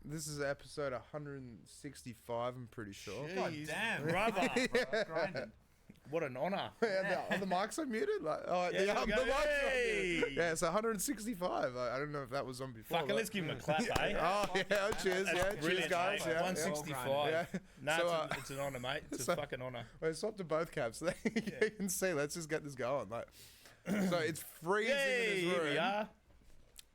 This is episode 165, I'm pretty sure. Jeez, God damn, brother. Yeah. Grinding. What an honour. Yeah, are the mics unmuted? there we go. the mics are Hey! unmuted. Yeah, it's 165. I don't know if that was on before. Fuck it, let's give him a clap, eh? Oh, yeah, cheers, That's cheers, brilliant, guys. mate. Yeah, 165. Yeah. No, So, it's an honour, mate. It's so- a fucking honour. Well, swap to both caps. So you can see. Let's just get this going. So it's freezing in Yay, this here room. we are.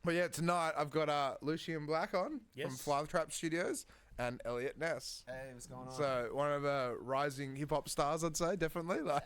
But yeah, tonight I've got Lucien Black on Yes. from Fly Trap Studios and Elliot Ness. Hey, what's going on? So one of the rising hip hop stars, I'd say, definitely. I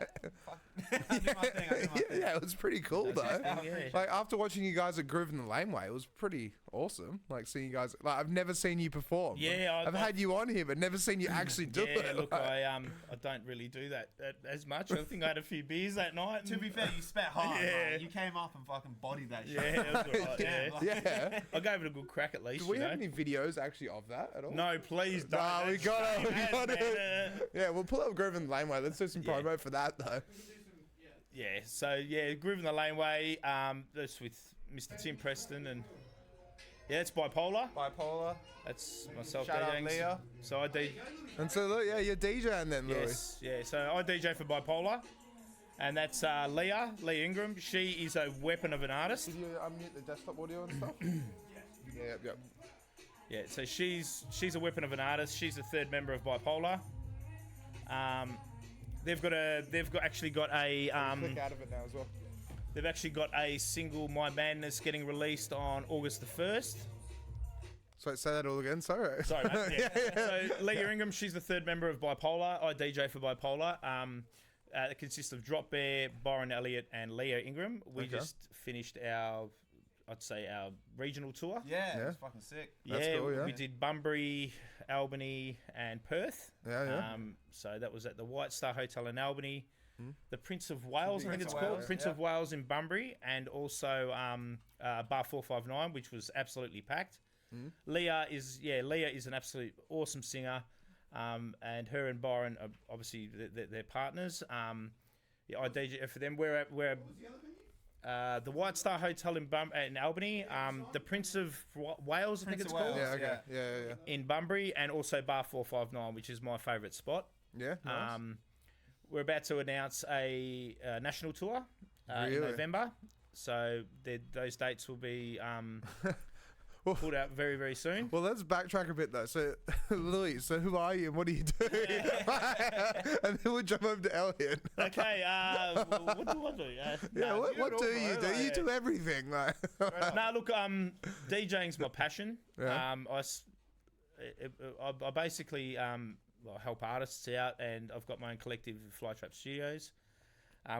do my thing. Yeah, it was pretty cool though. Yeah. Like after watching you guys at Groove in the Laneway, it was pretty awesome. Like seeing you guys. Like I've never seen you perform. Yeah, I've had you on here, but never seen you actually do Yeah, it. look, Like, I don't really do that as much. I think I had a few beers that night. To be fair, you spat hard. Yeah. Man. You came up and fucking bodied that shit. Yeah, it was alright, Yeah, yeah. like- yeah. I gave it a good crack at least. Do we you have know? any videos actually of that at all? No, please don't. Nah, we That's got it. shame, We got man. it. Yeah, we'll pull up Groove in the Laneway. Let's do some Yeah. promo for that though. Yeah, so yeah, Groove in the Laneway. That's with Mr. Tim Preston and yeah, it's Bipolar. Bipolar. That's myself. Shout out DJing. Leah. So I DJ. And so look, yeah, you're DJing then, Louis. Yes, yeah. So I DJ for Bipolar, and that's Leah Ingram. She is a weapon of an artist. Did you unmute the desktop audio and stuff? Yeah, yep. Yeah, so she's a weapon of an artist. She's the third member of Bipolar. They've actually got a Click out of it now as well. they've actually got a single, My Madness, getting released on August the 1st. So say that all again. Sorry. Sorry, mate. Yeah. So Leah Ingram, she's the third member of Bipolar. I DJ for Bipolar. It consists of Drop Bear, Byron Elliot, and Leah Ingram. We just finished our regional tour. Yeah, Yeah. it was fucking sick. That's Yeah, cool, yeah. we did Bunbury, Albany, and Perth. Yeah. So that was at the White Star Hotel in Albany. The Prince of Wales, I think Prince it's of called. Wales, Prince yeah. of Wales in Bunbury, and also Bar 459, which was absolutely packed. Leah is an absolute awesome singer, and her and Byron are obviously they're partners. I DJ for them. We're the White Star Hotel in Albany, the Prince of Wales, I think Prince it's of called, Yeah, okay. Yeah. in Bunbury, and also Bar 459, which is my favourite spot. Yeah. Nice. We're about to announce a national tour in Really? November, so those dates will be pulled out very, very soon. Well, let's backtrack a bit though. So, Louis, so who are you and what do you do? And then we'll jump over to Elliot. Okay, what do I do? Yeah, what do you do? You do everything, like. No, look, DJing's my passion. Yeah. I basically help artists out, and I've got my own collective, Fly Trap Studios,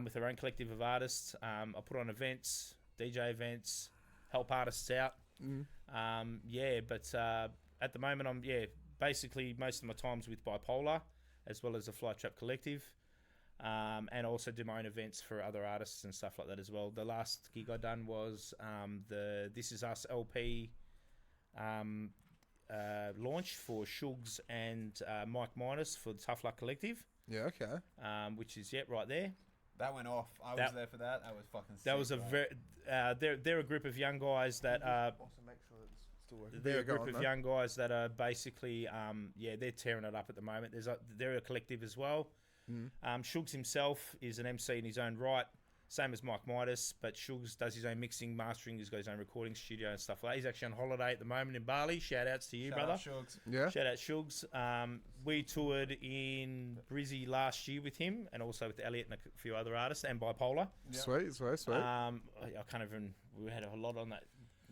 with their own collective of artists. I put on events, DJ events, help artists out. But at the moment, I'm basically most of my time's with Bipolar, as well as the Fly Trap Collective, and also do my own events for other artists and stuff like that as well. The last gig I done was the This Is Us LP launch for Shugs and Mike Minus for the Tough Luck Collective, Yeah, okay. which is right there. That went off. I was there for that. That was fucking sick. That was a very they're a group of young guys that Also make sure it's still working. they're Yeah, a go group on, of though. young guys that are basically they're tearing it up at the moment. They're a collective as well. Shugs himself is an MC in his own right, same as Mike Midas, but Shugs does his own mixing, mastering. He's got his own recording studio and stuff like that. He's actually on holiday at the moment in Bali. Shout outs to you, Shout brother. out Shugs. Yeah. Shout out Shugs. We toured in Brizzy last year with him, and also with Elliot and a few other artists, and Bipolar. Sweet. I can't even. We had a lot on that.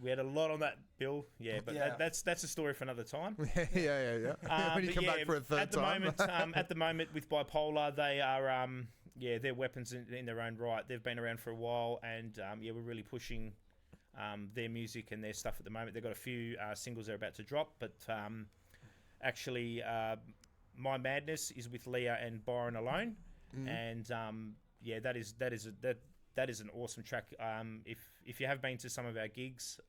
We had a lot on that bill, but Yeah. that's a story for another time. yeah. When you But come back for a third time. At the moment with Bipolar, they are they're weapons in their own right. They've been around for a while, and we're really pushing their music and their stuff at the moment. They've got a few singles they're about to drop, but actually, My Madness is with Leah and Byron alone, and that is an awesome track. If you have been to some of our gigs,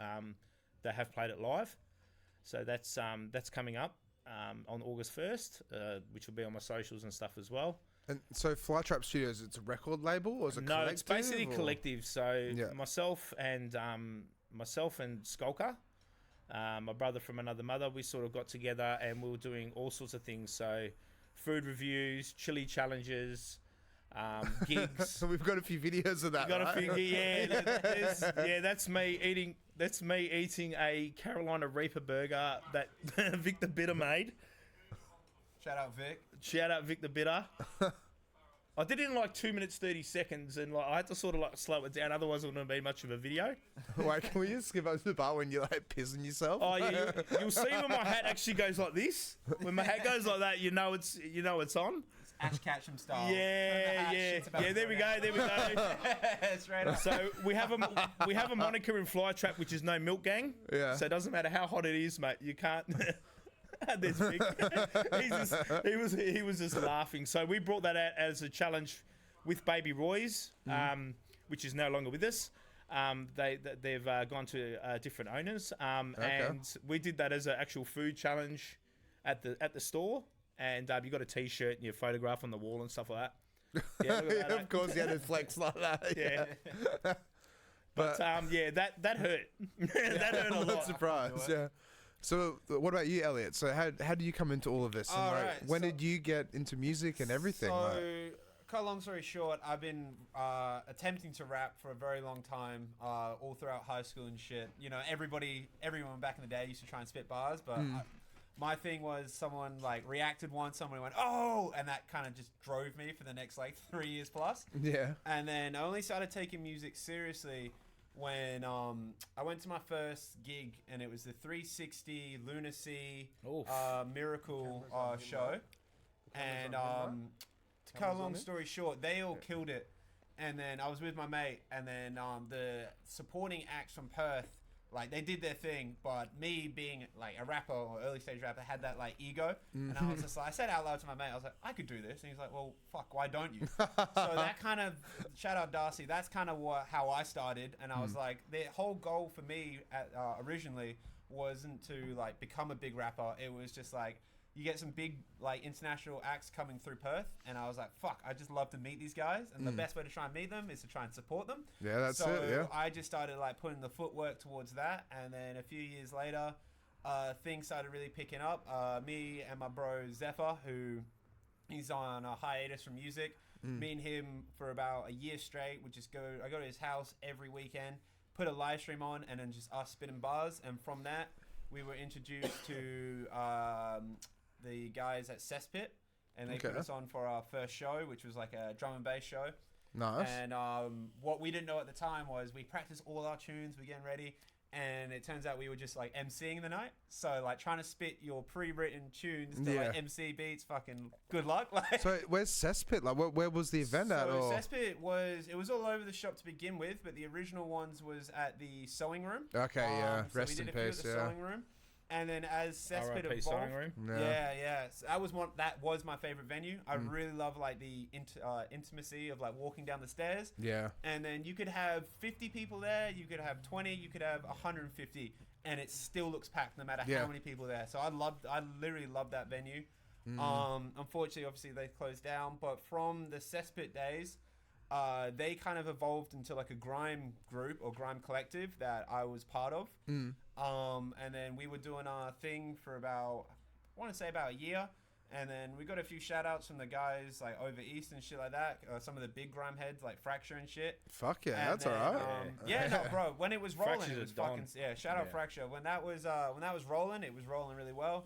they have played it live, so that's coming up on August 1st, which will be on my socials and stuff as well. And so Flytrap Studios, it's a record label or is it collective? No, it's basically collective. So myself and Skulker, my brother from another mother, we sort of got together and we were doing all sorts of things. So food reviews, chili challenges, gigs. We've got a few videos of that. That's me eating. That's me eating a Carolina Reaper burger that Victor Bitter made. Shout out Vic. Shout out Victor Bitter. I did it in like 2 minutes 30 seconds, and like I had to sort of like slow it down. Otherwise, it wouldn't have been much of a video. Wait, can we just skip over to the part when you're like pissing yourself? Oh yeah, you'll see when my hat actually goes like this. When my hat goes like that, you know it's on. It's Ash Ketchum style. Yeah. There we go. Straight up. So we have a moniker in Flytrap, which is No Milk Gang. Yeah. So it doesn't matter how hot it is, mate. You can't. There's Vic. He was just laughing. So we brought that out as a challenge with Baby Roy's, which is no longer with us. They've gone to different owners, and we did that as an actual food challenge at the store. And you got a T-shirt and your photograph on the wall and stuff like that. Yeah, that, of course, you had to flex like that. Yeah. But that hurt. That hurt a lot. I'm not surprised. Yeah. So, what about you, Elliot? So, how did you come into all of this? And when did you get into music and everything? So, cut long story short, I've been attempting to rap for a very long time, all throughout high school and shit. You know, everyone back in the day used to try and spit bars, but my thing was someone like reacted once, someone went, "Oh," and that kind of just drove me for the next like 3 years plus. Yeah. And then I only started taking music seriously when I went to my first gig, and it was the 360 Lunacy Miracle show. And to cut a long story short, they all killed it. And then I was with my mate, and then the supporting acts from Perth, like they did their thing, but me being like a rapper or early stage rapper had that like ego, and I was just like, I said out loud to my mate, I was like, I could do this, and he's like, well, fuck, why don't you? So that kind of, shout out Darcy, that's kind of how I started, and I was like, the whole goal for me originally wasn't to like become a big rapper. It was just like, you get some big like international acts coming through Perth, and I was like, fuck, I just love to meet these guys, and the best way to try and meet them is to try and support them. Yeah, that's it. Yeah. I just started like putting the footwork towards that, and then a few years later, things started really picking up. Me and my bro Zephyr, who he's on a hiatus from music. Me and him for about a year straight would just I go to his house every weekend, put a live stream on, and then just us spitting bars, and from that we were introduced to the guys at Cesspit, and they put us on for our first show, which was like a drum and bass show. Nice. And what we didn't know at the time was we practiced all our tunes, we're getting ready, and it turns out we were just like MCing the night. So like trying to spit your pre-written tunes to like MC beats, fucking good luck. Like, so where's Cesspit? Like where was the event at? So Cesspit was all over the shop to begin with, but the original ones was at the sewing room. Okay, so rest we did in a few peace. at the sewing room. And then as Cesspit evolved, So that was my favorite venue. I really love like the intimacy of like walking down the stairs. Yeah. And then you could have 50 people there, you could have 20, you could have 150, and it still looks packed no matter how many people are there. So I literally loved that venue. Unfortunately, obviously they closed down, but from the Cesspit days, they kind of evolved into like a grime group or grime collective that I was part of. And then we were doing our thing for about a year. And then we got a few shout outs from the guys like over East and shit like that. Some of the big grime heads like Fracture and shit. Fuck yeah, and that's then, alright. No, bro. When it was rolling, Fracture's it was a don. fucking shout out Fracture. When that was rolling, it was rolling really well.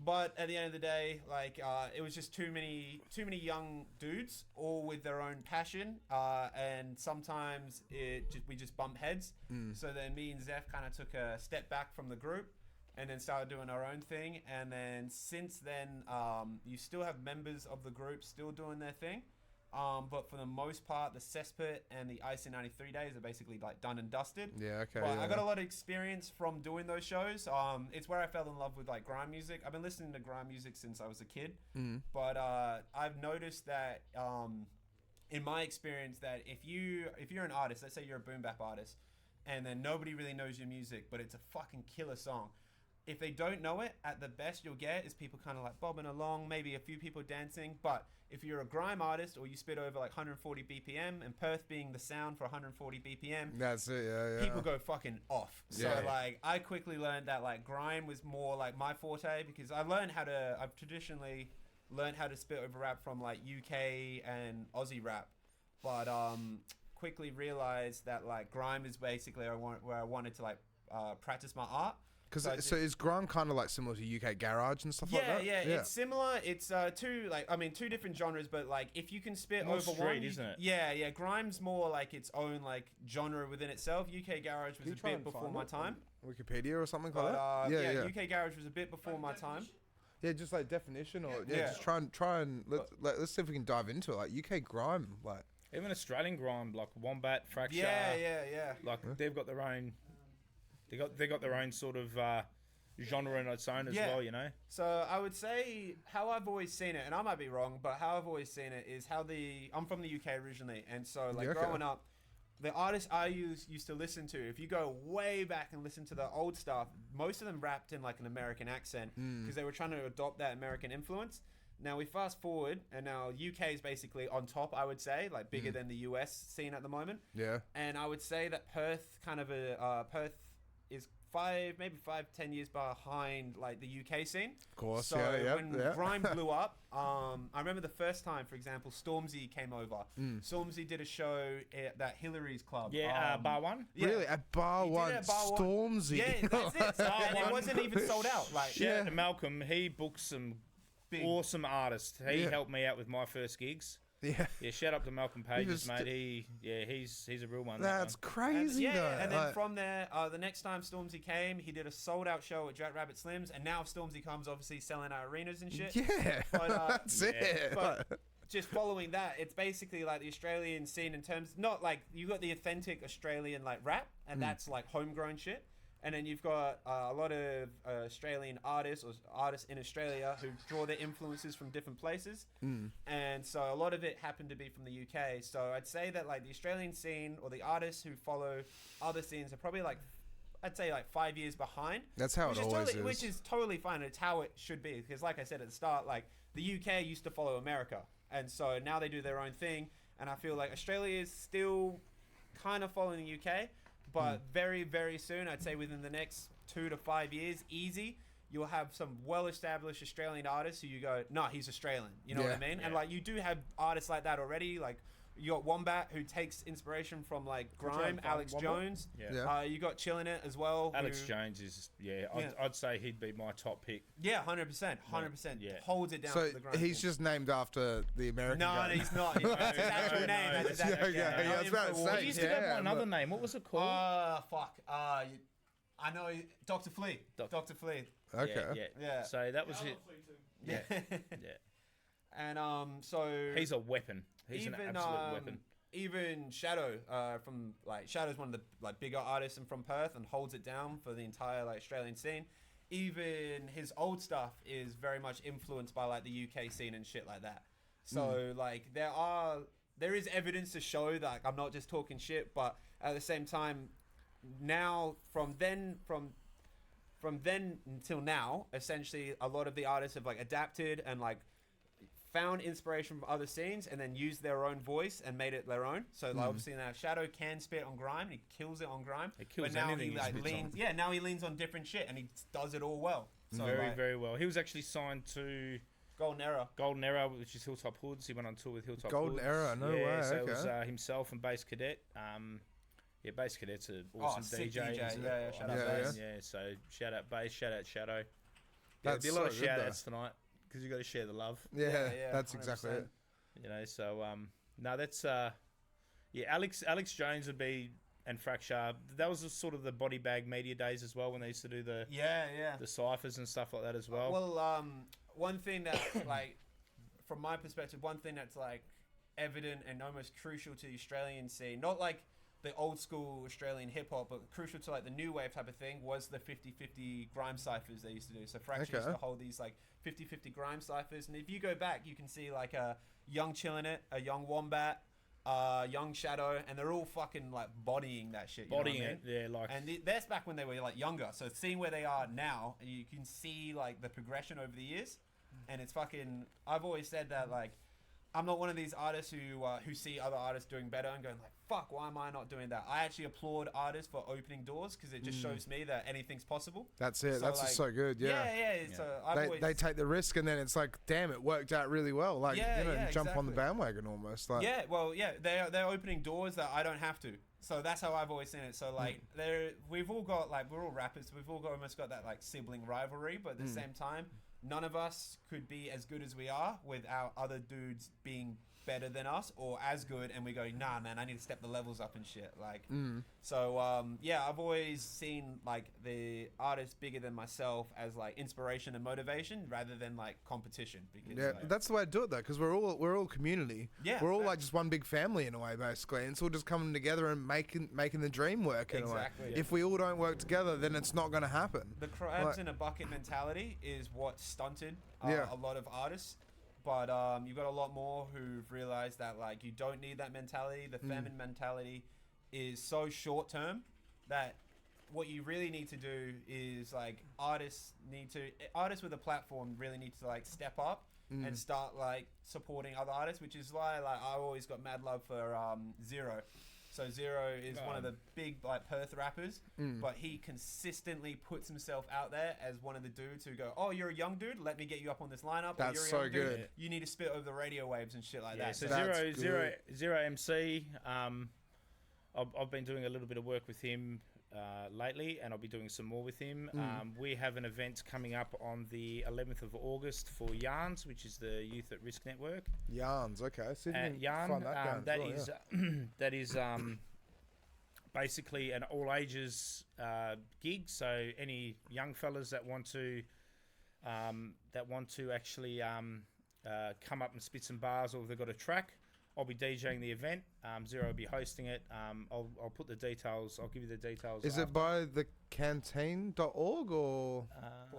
But at the end of the day, like it was just too many young dudes, all with their own passion, and sometimes we just bump heads. So then me and Zeph kind of took a step back from the group, and then started doing our own thing. And then since then, you still have members of the group still doing their thing. But for the most part, the Cesspit and the Ice in 93 Days are basically like done and dusted. Yeah, okay. But yeah. I got a lot of experience from doing those shows. It's where I fell in love with like grime music. I've been listening to grime music since I was a kid. But I've noticed that in my experience that if you're an artist, let's say you're a boom bap artist, and then nobody really knows your music, but it's a fucking killer song. If they don't know it, at the best you'll get is people kind of like bobbing along, maybe a few people dancing. But if you're a grime artist or you spit over like 140 BPM, and Perth being the sound for 140 BPM, that's it. Yeah. People go fucking off. So like I quickly learned that like grime was more like my forte, because I've traditionally learned how to spit over rap from like UK and Aussie rap, but quickly realized that like grime is basically where I wanted to like practice my art. So is grime kind of like similar to UK garage and stuff like that? Yeah, it's similar. It's two different genres, but like if you can spit more over street, one, isn't it? Yeah. Grime's more like its own like genre within itself. UK garage was a bit before my time. Wikipedia or something like that. Yeah. UK garage was a bit before my time. Yeah, just like definition, or just try and let's see if we can dive into it. Like UK grime, like even Australian grime, like Wombat, Fracture. Yeah. Like they've got their own. They got their own sort of genre in its own as well, you know. So I would say how I've always seen it, and I might be wrong, but how I've always seen it is I'm from the UK originally, and so like growing up, the artists I used to listen to, if you go way back and listen to the old stuff, most of them rapped in like an American accent because they were trying to adopt that American influence. Now we fast forward, and now UK is basically on top, I would say, like bigger than the US scene at the moment. Yeah. And I would say that Perth is 5-10 years behind like the UK scene. Of course, so when grime blew up, I remember the first time, for example, Stormzy came over. Stormzy did a show at Hillary's club. Yeah, Bar One. Yeah. Really, at Bar One, Stormzy. Yeah, that's it. And it wasn't even sold out. Like, shout out to Malcolm. He booked some awesome artists. He helped me out with my first gigs. Yeah, shout out to Malcolm Pages, mate. He's a real one. That's crazy. And then from there, the next time Stormzy came, he did a sold out show at Jack Rabbit Slim's, and now Stormzy comes obviously selling out arenas and shit. Yeah, but, that's it. But just following that, it's basically like the Australian scene in terms, not like you got the authentic Australian like rap, and that's like homegrown shit. And then you've got a lot of Australian artists or artists in Australia who draw their influences from different places. And so a lot of it happened to be from the UK. So I'd say that like the Australian scene or the artists who follow other scenes are probably like, I'd say like 5 years behind. That's how it always is. Which is totally fine. It's how it should be. Because like I said at the start, like the UK used to follow America. And so now they do their own thing. And I feel like Australia is still kind of following the UK. But very, very soon, I'd say within the next 2 to 5 years, easy, you'll have some well-established Australian artists who you go, nah, he's Australian. You know what I mean? Yeah. And like you do have artists like that already. Like you got Wombat, who takes inspiration from like grime. Alex Jones. You got Chillin' It as well. Alex Jones is I'd say he'd be my top pick. Yeah, 100%. Holds it down. So for the grime he's just named after the American guy. No, he's not. That's his actual name. That's his actual name. I was about to say. He used to have another name. What was it called? Fuck. I know Dr. Flea. Dr. Flea. Okay. Yeah. So that was it. Yeah. And so he's a weapon. He's an absolute weapon. Even Shadow, from like Shadow's one of the like bigger artists and from Perth and holds it down for the entire like Australian scene. Even his old stuff is very much influenced by like the UK scene and shit like that. So like there is evidence to show that like, I'm not just talking shit, but at the same time, now from then until now, essentially a lot of the artists have like adapted and like found inspiration from other scenes and then used their own voice and made it their own. So like, obviously now Shadow can spit on grime and he kills it on grime. But now he like leans, now he leans on different shit and he does it all well. So very well. He was actually signed to Golden Era, which is Hilltop Hoods. He went on tour with Hilltop Golden Hoods. Era, no way. So okay. it was himself and Bass Cadet. Bass Cadet's an awesome DJ. Shout out Bass. Yeah, so shout out Bass, shout out Shadow. That's there'll be a lot of so shout outs tonight because you got to share the love. Yeah, that's 100%. exactly it. You know, so that's Alex Jones would be, and Fracture. That was sort of the body bag media days as well when they used to do the ciphers and stuff like that as well. Well, one thing that like from my perspective, one thing that's like evident and almost crucial to the Australian scene. Not like the old school Australian hip hop, but crucial to like the new wave type of thing was the 50-50 grime ciphers they used to do. So Fracture used to hold these like 50-50 grime ciphers, and if you go back, you can see like a Young Chillin' It, a Young Wombat, Young Shadow, and they're all fucking like bodying that shit. Bodying it, yeah, like. And that's back when they were like younger. So seeing where they are now, you can see like the progression over the years, and it's fucking. I've always said that like. I'm not one of these artists who see other artists doing better and going like, fuck, why am I not doing that? I actually applaud artists for opening doors because it just shows me that anything's possible. That's it. So that's like, just so good. Yeah. So they take the risk and then it's like, damn, it worked out really well. Like, jump on the bandwagon almost. Like, they're opening doors that I don't have to. So that's how I've always seen it. So like, we've all got like, we're all rappers. We've all almost got that like sibling rivalry, but at the same time, none of us could be as good as we are without other dudes being better than us or as good, and we go, nah, man, I need to step the levels up and shit. Like, so I've always seen like the artists bigger than myself as like inspiration and motivation rather than like competition. Because that's the way to do it though, because we're all community. Yeah, we're all like just one big family in a way, basically, and it's all just coming together and making the dream work. In a way. If we all don't work together, then it's not going to happen. The crabs in a bucket mentality is what stunted a lot of artists. But you've got a lot more who've realized that like you don't need that mentality. The famine mentality is so short term that what you really need to do is like artists with a platform really need to like step up and start like supporting other artists, which is why like I always got mad love for Zero. So Zero is one of the big like Perth rappers, but he consistently puts himself out there as one of the dudes who go, "Oh, you're a young dude. Let me get you up on this lineup. That's you're a so young good. Dude. You need to spit over the radio waves and shit like that." So Zero MC. I've been doing a little bit of work with him lately, and I'll be doing some more with him. We have an event coming up on the 11th of August for Yarns, which is the Youth at Risk Network. Yarns, okay. So Yarn, that is basically an all ages gig. So any young fellas that want to actually come up and spit some bars, or if they've got a track, I'll be DJing the event. Zero will be hosting it. I'll put the details. I'll give you the details. Is it by the canteen.org or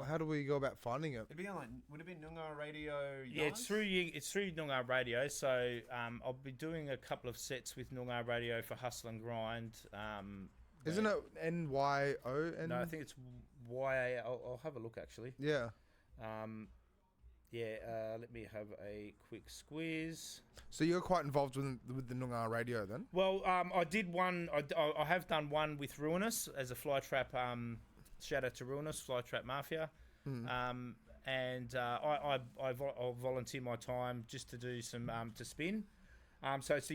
how do we go about finding it? It'd be on, like, would it be Noongar Radio? Yeah, it's through Noongar Radio. So I'll be doing a couple of sets with Noongar Radio for Hustle and Grind. Isn't it NYO? No, I think it's YA. I'll have a look actually. Yeah. Let me have a quick squeeze. So you're quite involved with the Noongar Radio then? Well, I did one. I have done one with Ruinous as a Flytrap. Shout out to Ruinous, Flytrap Mafia. And I'll volunteer my time just to do some to spin. So it's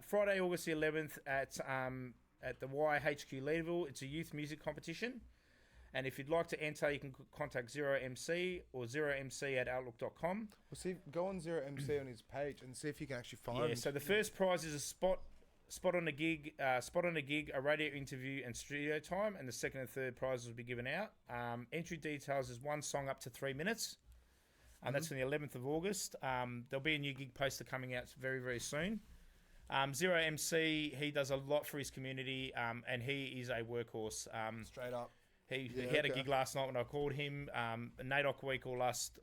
Friday, August the 11th at the YHQ Leadville. It's a youth music competition. And if you'd like to enter, you can contact Zero MC or zeromc@outlook.com. Well, see, go on Zero MC on his page and see if you can actually find. Yeah. So the first prize is a spot on a gig, a radio interview, and studio time. And the second and third prizes will be given out. Entry details is one song up to 3 minutes, and that's on the 11th of August. There'll be a new gig poster coming out very, very soon. Zero MC, he does a lot for his community, and he is a workhorse. Straight up. He had a gig last night when I called him. NAIDOC week or last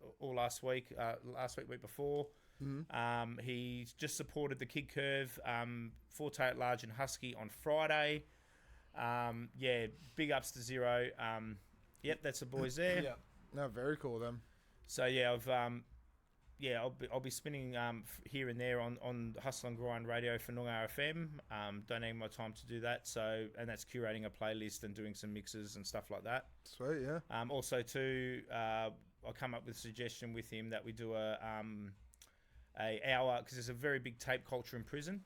week, week before. He's just supported the Kid Curve, Forte at Large and Husky on Friday. Big ups to Zero. That's the boys there. Yeah. No, very cool then. So I'll be spinning here and there on Hustle and Grind Radio for Noongar FM. Donating my time to do that. So, and that's curating a playlist and doing some mixes and stuff like that. Sweet, yeah. Also too, I'll come up with a suggestion with him that we do a hour, because there's a very big tape culture in prison.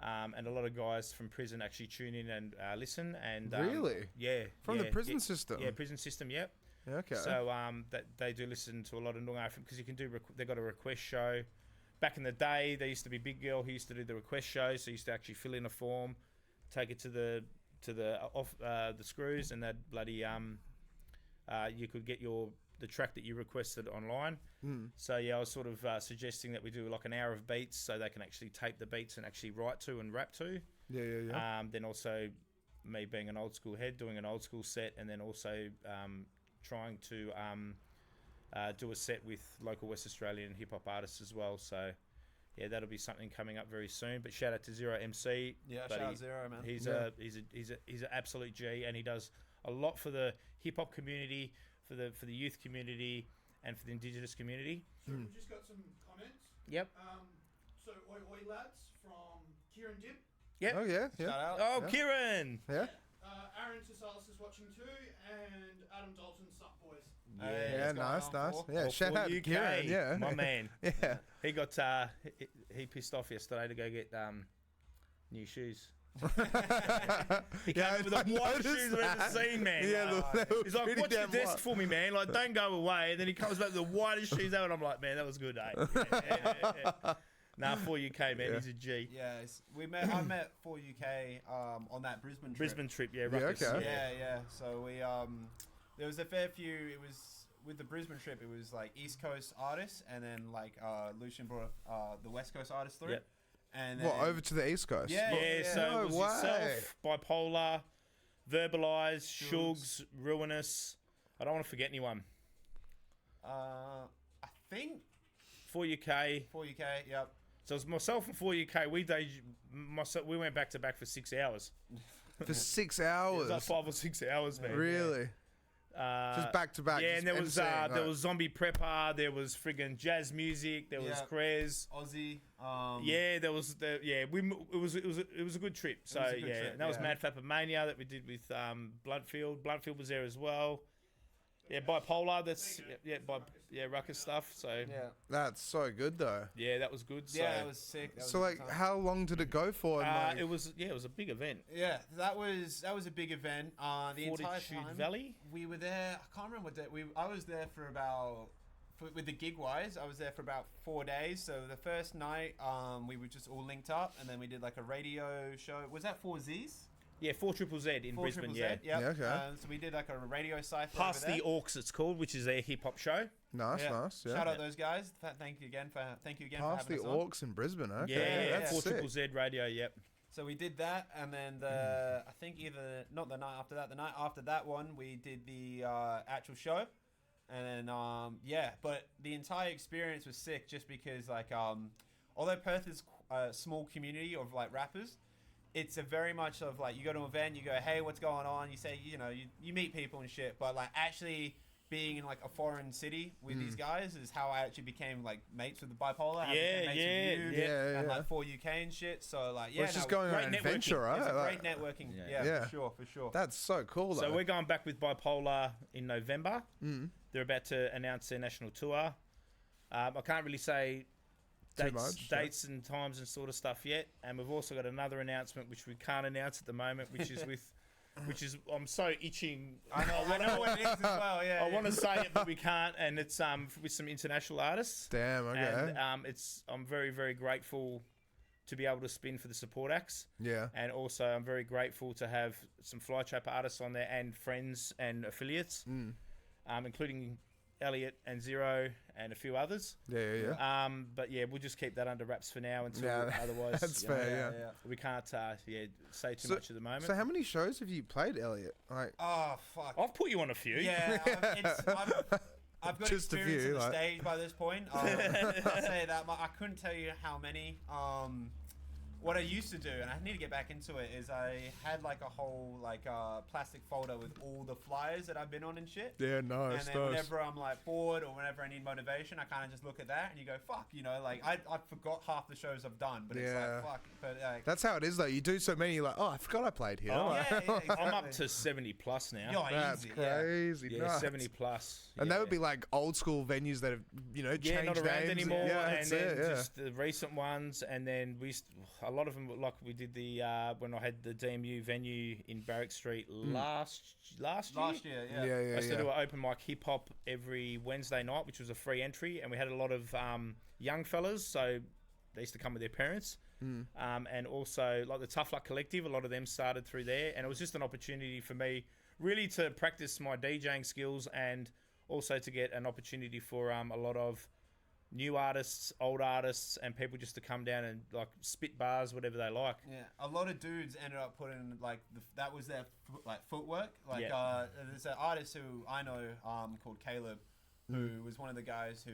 And a lot of guys from prison actually tune in and listen. And really? Yeah. From the prison system? Yeah, prison system, yep. Okay. So that they do listen to a lot of Noongar FM, because you can do. They got a request show. Back in the day, there used to be Big Girl who used to do the request show. So you used to actually fill in a form, take it to the screws, and that bloody you could get your the track that you requested online. So yeah, I was sort of suggesting that we do like an hour of beats so they can actually tape the beats and actually write to and rap to. Then also me being an old school head, doing an old school set, and then also trying to do a set with local West Australian hip hop artists as well. So yeah, that'll be something coming up very soon. But shout out to Zero MC. Yeah, shout out Zero, man. He's an absolute G, and he does a lot for the hip hop community, for the youth community, and for the Indigenous community. So we've just got some comments. Yep. So oi lads from Kieran Dib. Yep. Oh yeah. Shout out. Oh, Kieran. Yeah. Aaron Sasalis is watching too, and Adam Dalton, sup boys. Yeah, nice. Yeah, Well, shout out to UK, Kieran. Yeah, my man. Yeah. He got he pissed off yesterday to go get new shoes. He came up with the whitest shoes I've ever seen, man. Yeah, he's like, watch the desk for me, man. Like, don't go away. And then he comes back with the whitest shoes ever, and I'm like, man, that was good, eh? Yeah. Nah, 4UK, man. He's a G. Yes, I met 4UK on that Brisbane trip. Yeah, Ruckus. okay. Yeah. So we there was a fair few. It was with the Brisbane trip. It was like East Coast artists, and then like Lucien brought the West Coast artists through. Yep. And then, What, over to the East Coast? Yeah. So No it was way. yourself, Bipolar, Verbalize, Shugs, Ruinous. I don't want to forget anyone. I think 4UK. 4UK. Yep. So it was myself and 4UK. We went back to back for 6 hours. For 6 It hours. was like 5 or 6 hours, man. Really? Just back to back. Yeah, just and there was MCing, there like- was Zombie Prepper, there was friggin' jazz music, there was Yeah. Krez. Aussie. Yeah, there was it was a good trip. So was a good yeah, trip, and that was yeah. Mad Fapper Mania that we did with Bloodfield. Bloodfield was there as well. Yeah, Bipolar. That's Ruckus stuff. So Yeah. That's so good though. yeah, that was good. So, Yeah, it was sick. That was So a like, good time. how long did it go for? And, like, it was a big event. Yeah, that was a big event. The entire Fortitude time Valley. we were there. I can't remember what day. I was there for about with the gig wise. I was there for about 4 days. So the first night, we were just all linked up, and then we did like a radio show. Was that 4Zs? Yeah, 4ZZZ in 4 Brisbane. Z, Yeah, yep. Yeah, okay. So we did like a radio cipher. Past over the there. Orcs, it's called, which is their hip hop show. nice. Yeah. Shout out those guys. Thank you again for Past having the us on. Orcs in Brisbane. Okay. Yeah, That's sick. 4ZZZ radio. Yep. So we did that, and then I think not the night after that, the night after that one, we did the actual show, and then but the entire experience was sick just because like although Perth is a small community of like rappers, it's a very much of like you go to an event, you go, hey, what's going on? You say, you meet people and shit, but like actually being in like a foreign city with these guys is how I actually became like mates with the Bipolar. I became mates with you, yeah. and like 4UK and shit. So like Well, it's just going on great an adventure, networking. right? it's a Like, great networking. Yeah. Yeah, for sure. that's so cool. Though. So we're going back with Bipolar in November. They're about to announce their national tour. I can't really say dates and times and sort of stuff yet. And we've also got another announcement which we can't announce at the moment, which is with, I'm so itching. I know what it is as well. Yeah, I want to say it, but we can't. And it's with some international artists. Damn. Okay. And I'm very, very grateful to be able to spin for the support acts. Yeah. And also, I'm very grateful to have some Flytrap artists on there and friends and affiliates, including Elliot and Zero and a few others. Yeah. But yeah, we'll just keep that under wraps for now until Yeah, otherwise. that's you know, fair. Yeah. We can't say too much at the moment. So how many shows have you played, Elliot? Like, Oh fuck. I've put you on a few. Yeah, I've got Just a experience few, on the like- stage by this point. I'll say that I couldn't tell you how many. What I used to do, and I need to get back into it, is I had like a whole like plastic folder with all the flyers that I've been on and shit. yeah, nice. And then whenever I'm like bored or whenever I need motivation, I kind of just look at that and you go, fuck, like I forgot half the shows I've done, but it's Yeah. like, fuck. But like, That's how it is, though. You do so many, you're like, oh, I forgot I played here. Oh, Like, yeah, exactly. I'm up to 70 plus now. Yo, that's easy, yeah. crazy. Yeah, nice. 70 plus. And yeah. that would be like old school venues that have, changed Yeah, not around names. anymore. Yeah, And that's then it. Yeah. just the recent ones, and then a lot of them, like we did the when I had the DMU venue in Barrack Street last year. Last year, yeah. Yeah, I yeah, used to do yeah. an open mic hip hop every Wednesday night, which was a free entry, and we had a lot of young fellas, so they used to come with their parents. And also like the Tough Luck Collective, a lot of them started through there, and it was just an opportunity for me really to practice my DJing skills and also to get an opportunity for a lot of new artists, old artists, and people just to come down and like spit bars, whatever they like. Yeah, a lot of dudes ended up putting like that was their footwork. Like there's an artist who I know called Caleb, who was one of the guys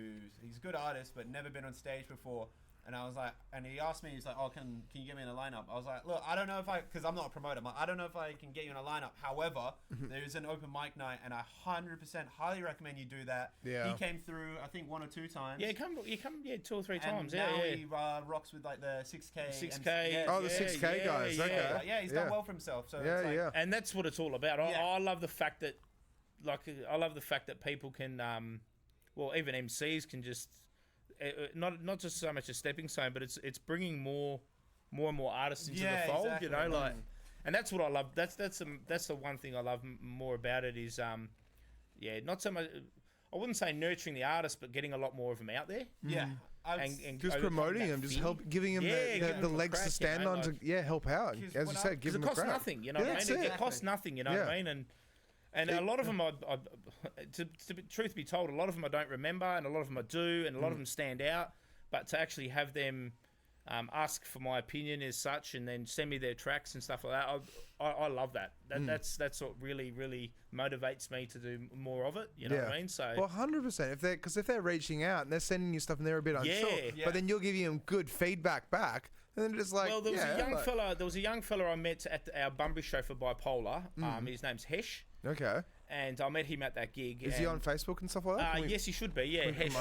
he's a good artist but never been on stage before. And I was like, and he asked me, he's like, oh, can you get me in a lineup? I was like, look, I don't know if because I'm not a promoter, I don't know if I can get you in a lineup. However, there is an open mic night, and I 100% highly recommend you do that. Yeah. He came through, I think 1 or 2 times. Yeah, you come 2 or 3 times. And now he rocks with like the 6K. 6K. The 6K guys. Yeah, okay. He's done well for himself. So And that's what it's all about. I love the fact that, people can, even MCs can just. Not just so much a stepping stone, but it's bringing more and more artists into the fold. Exactly. You know, and that's what I love. That's the one thing I love more about it is not so much. I wouldn't say nurturing the artists, but getting a lot more of them out there. Yeah. And just promoting them, just giving them the legs to stand on to help out. As you said, give them a crack. It costs nothing, you know what I mean? It costs nothing, you know what I mean? And a lot of them, truth be told, a lot of them I don't remember, and a lot of them I do, and a lot of them stand out. But to actually have them ask for my opinion as such, and then send me their tracks and stuff like that, I love that. That's what really, really motivates me to do more of it. You know what I mean? So 100%. If they're reaching out and they're sending you stuff and they're a bit unsure, but then you're giving them good feedback back. And then just like, there was a young fella I met at our Bunbury show for Bipolar. His name's Hesh. Okay. And I met him at that gig. Is he on Facebook and stuff like that? Yes, he should be. Yeah, Hesh.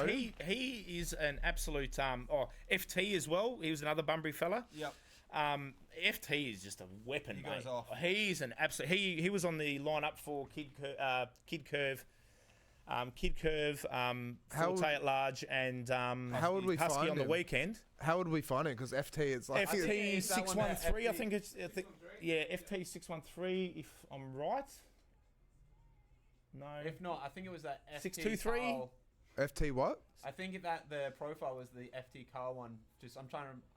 He is an absolute. FT as well. He was another Bunbury fella. Yep. FT is just a weapon. He goes off. He's an absolute. He was on the lineup for Kid Curve. Forte at Large, and how would we Husky find on him? The weekend. How would we find it? Because FT is like FT 613. I think it's FT 613. If I'm right. No. If not, I think it was that FT 623. FT what? I think that the profile was the FT Carl one.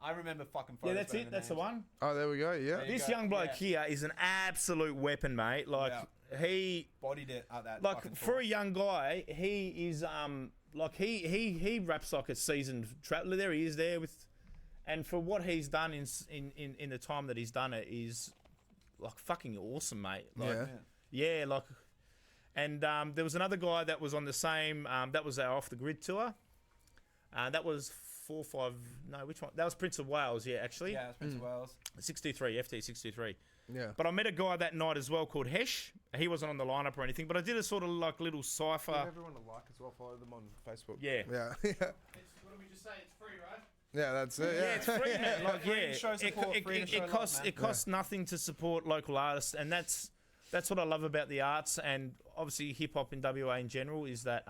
I remember fucking photos. Yeah, that's it. That's the one. Oh, there we go. Yeah. This young bloke here is an absolute weapon, mate. Like he bodied it at that. Like for a young guy, he is he raps like a seasoned traveller. There he is there with, and for what he's done in the time that he's done it is like fucking awesome, mate. Like, like. And there was another guy that was on the same. That was our Off the Grid tour. That was 4-5. No, which one? That was Prince of Wales. Yeah, actually. Yeah, it's Prince of Wales. 623 FT 623. Yeah. But I met a guy that night as well called Hesh. He wasn't on the lineup or anything, but I did a sort of like little cipher. Give everyone a like as well. Follow them on Facebook. Yeah. Yeah. What did we just say? It's free, right? Yeah, that's it. Yeah, it's free, man. Like, it costs nothing to support local artists, and that's what I love about the arts, and obviously hip hop in WA in general is that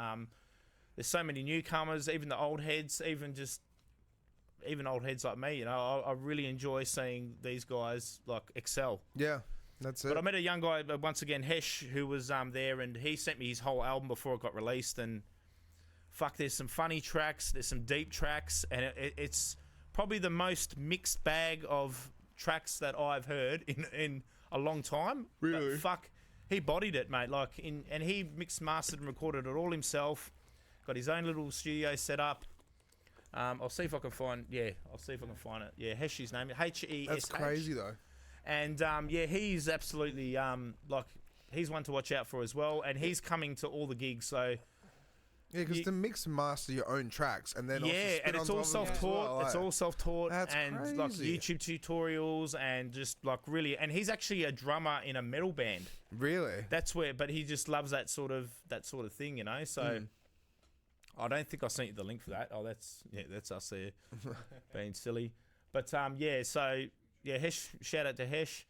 there's so many newcomers, even the old heads, even old heads like me. You know, I really enjoy seeing these guys like excel. Yeah, that's it. But I met a young guy once again, Hesh, who was there, and he sent me his whole album before it got released. And fuck, there's some funny tracks, there's some deep tracks, and it's probably the most mixed bag of tracks that I've heard in a long time. Really? But fuck, he bodied it, mate. And he mixed, mastered, and recorded it all himself. Got his own little studio set up. I'll see if I can find. Yeah, I'll see if I can find it. Yeah, Hesh's name. HESH. That's crazy though. And he's absolutely he's one to watch out for as well. And he's coming to all the gigs. So yeah, because to mix and master your own tracks and then and it's all self-taught. It's all self-taught. That's and crazy. Like YouTube tutorials and just like really. And he's actually a drummer in a metal band. Really? That's where. But he just loves that sort of thing, you know. So. I don't think I sent you the link for that. Oh, that's us there being silly. But Hesh, shout out to Hesh.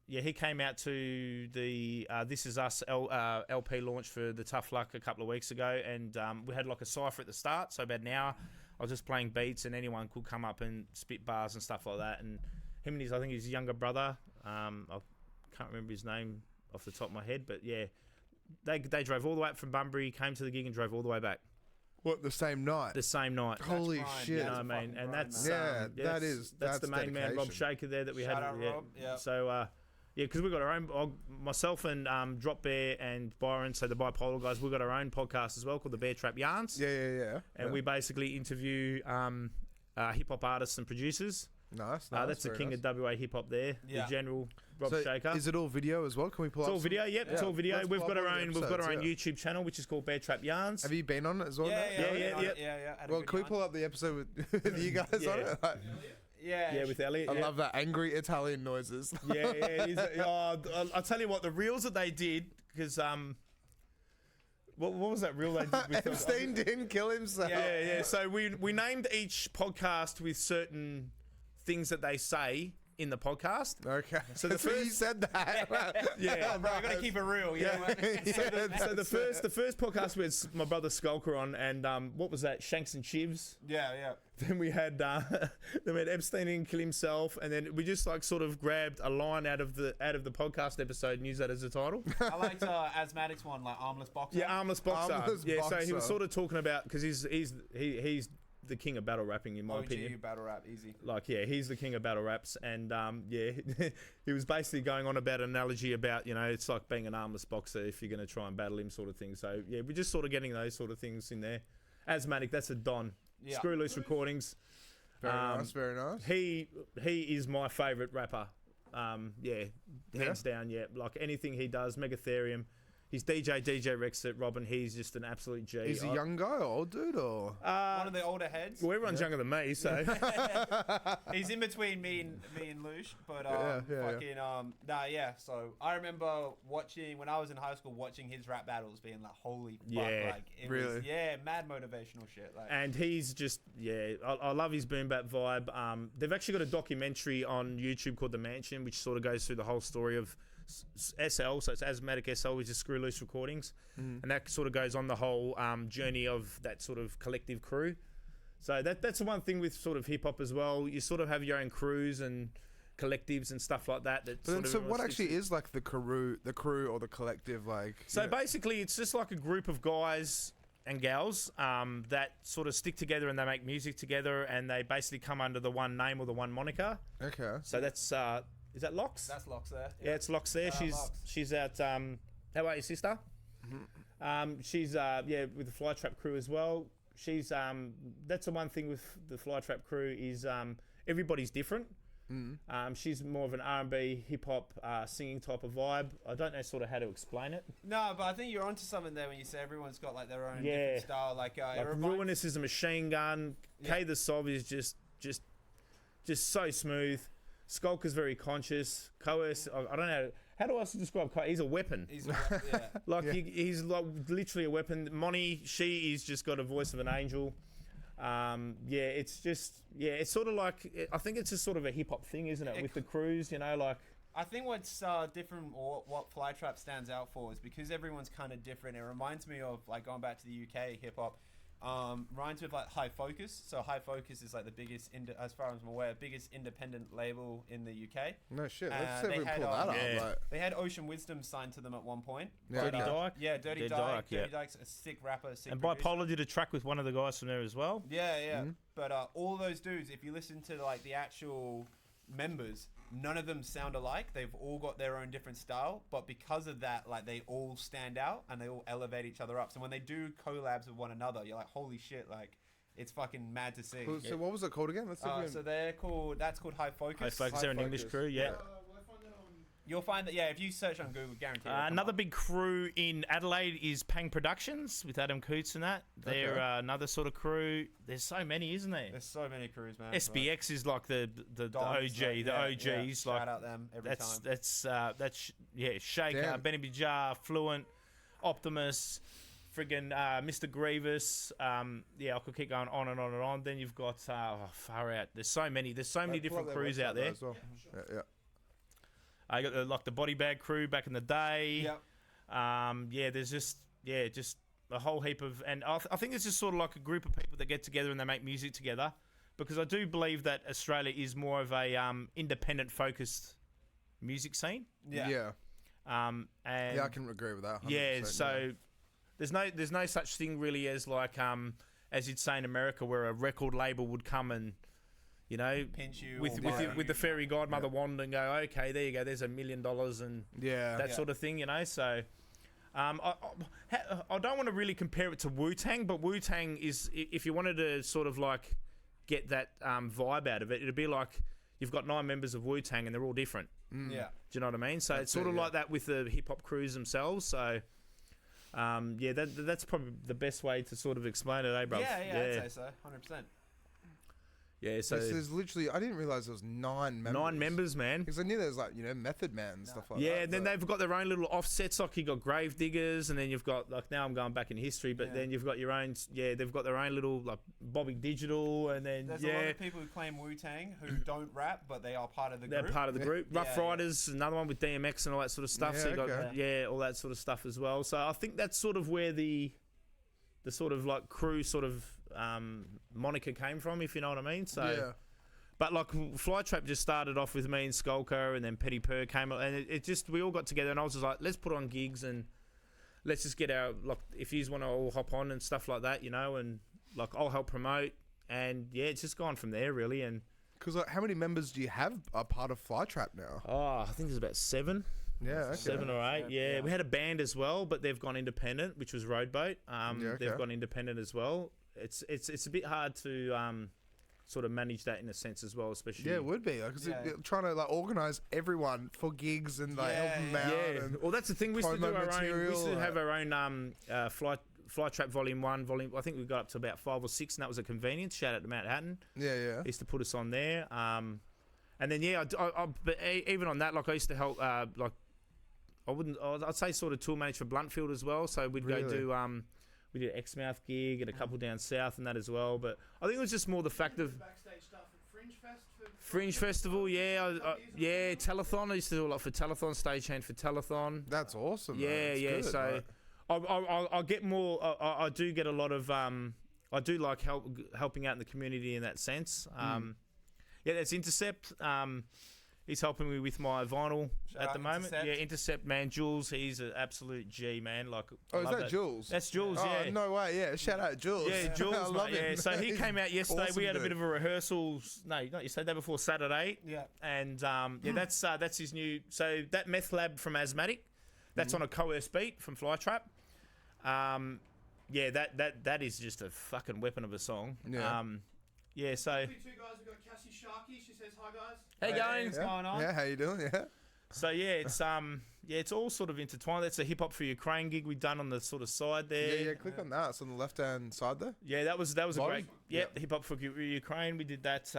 He came out to the This Is Us LP launch for the Tough Luck a couple of weeks ago, and we had like a cypher at the start, so about an hour. I was just playing beats, and anyone could come up and spit bars and stuff like that. And him and I think his younger brother, I can't remember his name off the top of my head, but yeah. They drove all the way up from Bunbury, came to the gig, and drove all the way back. What, the same night? The same night. Holy shit! You know what I mean? And that's that's the main man, Rob Shaker, there that we Shout had. Out, Rob. Yeah. So Yeah, because we've got our own. Myself and Drop Bear and Byron, so the Bipolar guys, we've got our own podcast as well called the Bear Trap Yarns. Yeah. And we basically interview hip hop artists and producers. Nice. That's the king of WA hip hop there. The general Rob Shaker. Is it all video as well? Can we pull It's up? all video. Yep, it's all video. We've got our own YouTube channel, which is called Bear Trap Yarns. Have you been on it as well? Yeah. Well, can we pull up the episode with you guys on it? Yeah, with Elliot. I love that angry Italian noises. I'll tell you what, the reels that they did, because what was that reel they did with Epstein didn't kill himself. Yeah. So we named each podcast with certain things that they say in the podcast. Okay. So the first you said that. Bro, I gotta keep it real. So the first podcast we had my brother Skulker on, and what was that? Shanks and Chivs. Yeah. Then we had Epstein didn't kill himself, and then we just like sort of grabbed a line out of the podcast episode and used that as a title. I liked Asthmatic's one, like Armless Boxer. Yeah, Armless Boxer. Boxer. So he was sort of talking about, because he's the king of battle rapping in my opinion. Battle rap, easy. Like, he's the king of battle raps, and he was basically going on about an analogy about, it's like being an armless boxer if you're going to try and battle him, sort of thing. So we're just sort of getting those sort of things in there. Asthmatic, that's a Don. Yeah. Screw Loose Recordings. Very nice. He is my favourite rapper. Hands down. Yeah, like anything he does, Megatherium. He's DJ Rex at Robin. He's just an absolute G. He's a young guy or old dude or? One of the older heads. Well, everyone's younger than me, so. He's in between me and Lush, but So I remember watching, when I was in high school, watching his rap battles, being like, holy fuck, like it was mad motivational shit. Like. And he's just I love his boom bap vibe. They've actually got a documentary on YouTube called The Mansion, which sort of goes through the whole story of SL, so it's Asthmatic SL, which is Screw Loose Recordings, and that sort of goes on the whole journey of that sort of collective crew. So that's the one thing with sort of hip hop as well. You sort of have your own crews and collectives and stuff like that. So what actually is like the crew or the collective? Like, so basically, it's just like a group of guys and gals that sort of stick together and they make music together, and they basically come under the one name or the one moniker. Okay. So that's. Is that Lox? That's Lox there. Yeah, it's Lox there. She's out. How about your sister? She's with the Flytrap crew as well. She's that's the one thing with the Flytrap crew is everybody's different. She's more of an R&B, hip hop, singing type of vibe. I don't know sort of how to explain it. No, but I think you're onto something there when you say everyone's got like their own different style. Like Ruinous is a machine gun. K the Sov is just so smooth. Skulker's very conscious. Coerce, I don't know. How do I describe Coerce? He's a weapon. He's he's like literally a weapon. Moni, she's just got a voice of an angel. It's sort of like, I think it's just sort of a hip hop thing, isn't it? With the crews, like. I think what's different, or what Flytrap stands out for, is because everyone's kind of different. It reminds me of like going back to the UK hip hop. Reminds me of like High Focus. So High Focus is like the biggest, as far as I'm aware, biggest independent label in the UK. No shit. Let's see if we can pull that up. Like. They had Ocean Wisdom signed to them at one point. Dirty Dyke. Yeah, Dirty Dyke. Dirty Dyke's a sick rapper. And Bipolar did a track with one of the guys from there as well. Yeah. But all those dudes, if you listen to like the actual members, none of them sound alike. They've all got their own different style, but because of that, like they all stand out and they all elevate each other up. So when they do collabs with one another, you're like, holy shit, like it's fucking mad to see. So what was it called again? Let's see. So that's called High Focus. High Focus, they're an English crew, yeah. You'll find that, if you search on Google, guaranteed. Another big crew in Adelaide is Pang Productions with Adam Coots and that. They're another sort of crew. There's so many, isn't there? There's so many crews, man. SBX is like the OG, the OGs. Like, shout out them every time. That's Shaker, Benny Bijar, Fluent, Optimus, friggin' Mr. Grievous. I could keep going on and on and on. Then you've got far out. There's so many different crews out there. Well. Yeah. I got the Body Bag crew back in the day. Yep. There's just a whole heap of, and I think it's just sort of like a group of people that get together and they make music together, because I do believe that Australia is more of a independent focused music scene. Yeah. And I can agree with that. 100%, yeah. So there's no such thing really as like as you'd say in America, where a record label would come and you know, pinch you with the fairy godmother wand and go, okay, there you go, there's $1 million and that sort of thing, you know. So I don't want to really compare it to Wu-Tang, but Wu-Tang is, if you wanted to sort of like get that vibe out of it, it'd be like you've got 9 members of Wu-Tang and they're all different. Yeah. Do you know what I mean? So it's sort of like that with the hip-hop crews themselves. So that's probably the best way to sort of explain it, eh, bro? Yeah, I'd say so, 100%. Yeah, so there's literally, I didn't realize there was 9 members. 9 members, man. Because I knew there was like, you know, Method Man and stuff like that. Yeah, and then they've got their own little offsets. Like you got Grave Diggers, and then you've got, like, now I'm going back in history, but then you've got your own. Yeah, they've got their own little like Bobby Digital, and then there's a lot of people who claim Wu-Tang who don't rap, but they are part of the group. They're part of the group. Rough Riders, another one with DMX and all that sort of stuff. So you got all that sort of stuff as well. So I think that's sort of where the sort of like crew sort of moniker came from, if you know what I mean. So but like Flytrap just started off with me and Skulker, and then Petty Purr came up, and it just, we all got together, and I was just like, let's put on gigs and let's just get our, like, if you want to all hop on and stuff like that, you know, and like I'll help promote, and it's just gone from there really. And because like, how many members do you have a part of Flytrap now? I think there's about 7. Yeah, okay. 7 or 8. Yeah, we had a band as well, but they've gone independent, which was Roadboat. They've gone independent as well. It's a bit hard to sort of manage that in a sense as well, especially. Yeah, it would be. Like, trying to like organise everyone for gigs and like help them out. Yeah, well, that's the thing. We used to do our own. We used to have our own Flytrap Volume 1, I think we got up to about 5 or 6, and that was a convenience. Shout out to Matt Hatton. Yeah. He used to put us on there. And then but even on that, like I used to help. Like I'd say sort of tour manage for Bluntfield as well. So we'd go do we did an Exmouth gig and a couple down south and that as well. But I think it was just more the fact of backstage stuff at Fringe Festival, Telethon. I used to do a lot for Telethon, stagehand for Telethon. That's awesome. Yeah, Good, so I get more. I do get a lot of. I do like helping out in the community in that sense. That's Intercept. He's helping me with my vinyl at the moment. Intercept. Yeah, Intercept, man. Jules, he's an absolute G, man. Like, is that Jules? That's Jules, yeah. Oh, no way, yeah. Shout out Jules. Yeah, Jules, I love him. Yeah. So he came out yesterday. Awesome we had a bit of a rehearsal. No, not yesterday, day before Saturday. Yeah. And, that's his new... So that Meth Lab from Asthmatic, that's on a coerced beat from Flytrap. That is just a fucking weapon of a song. Yeah. So... 2 guys, we've got Cassie Sharkey. She says hi, guys. Hey, going? What's going on? Yeah, how you doing? Yeah. So it's all sort of intertwined. That's a Hip Hop for Ukraine gig we've done on the sort of side there. Yeah. Click on that. It's on the left hand side there. Yeah, that was a great. Yeah, Hip Hop for Ukraine. We did that.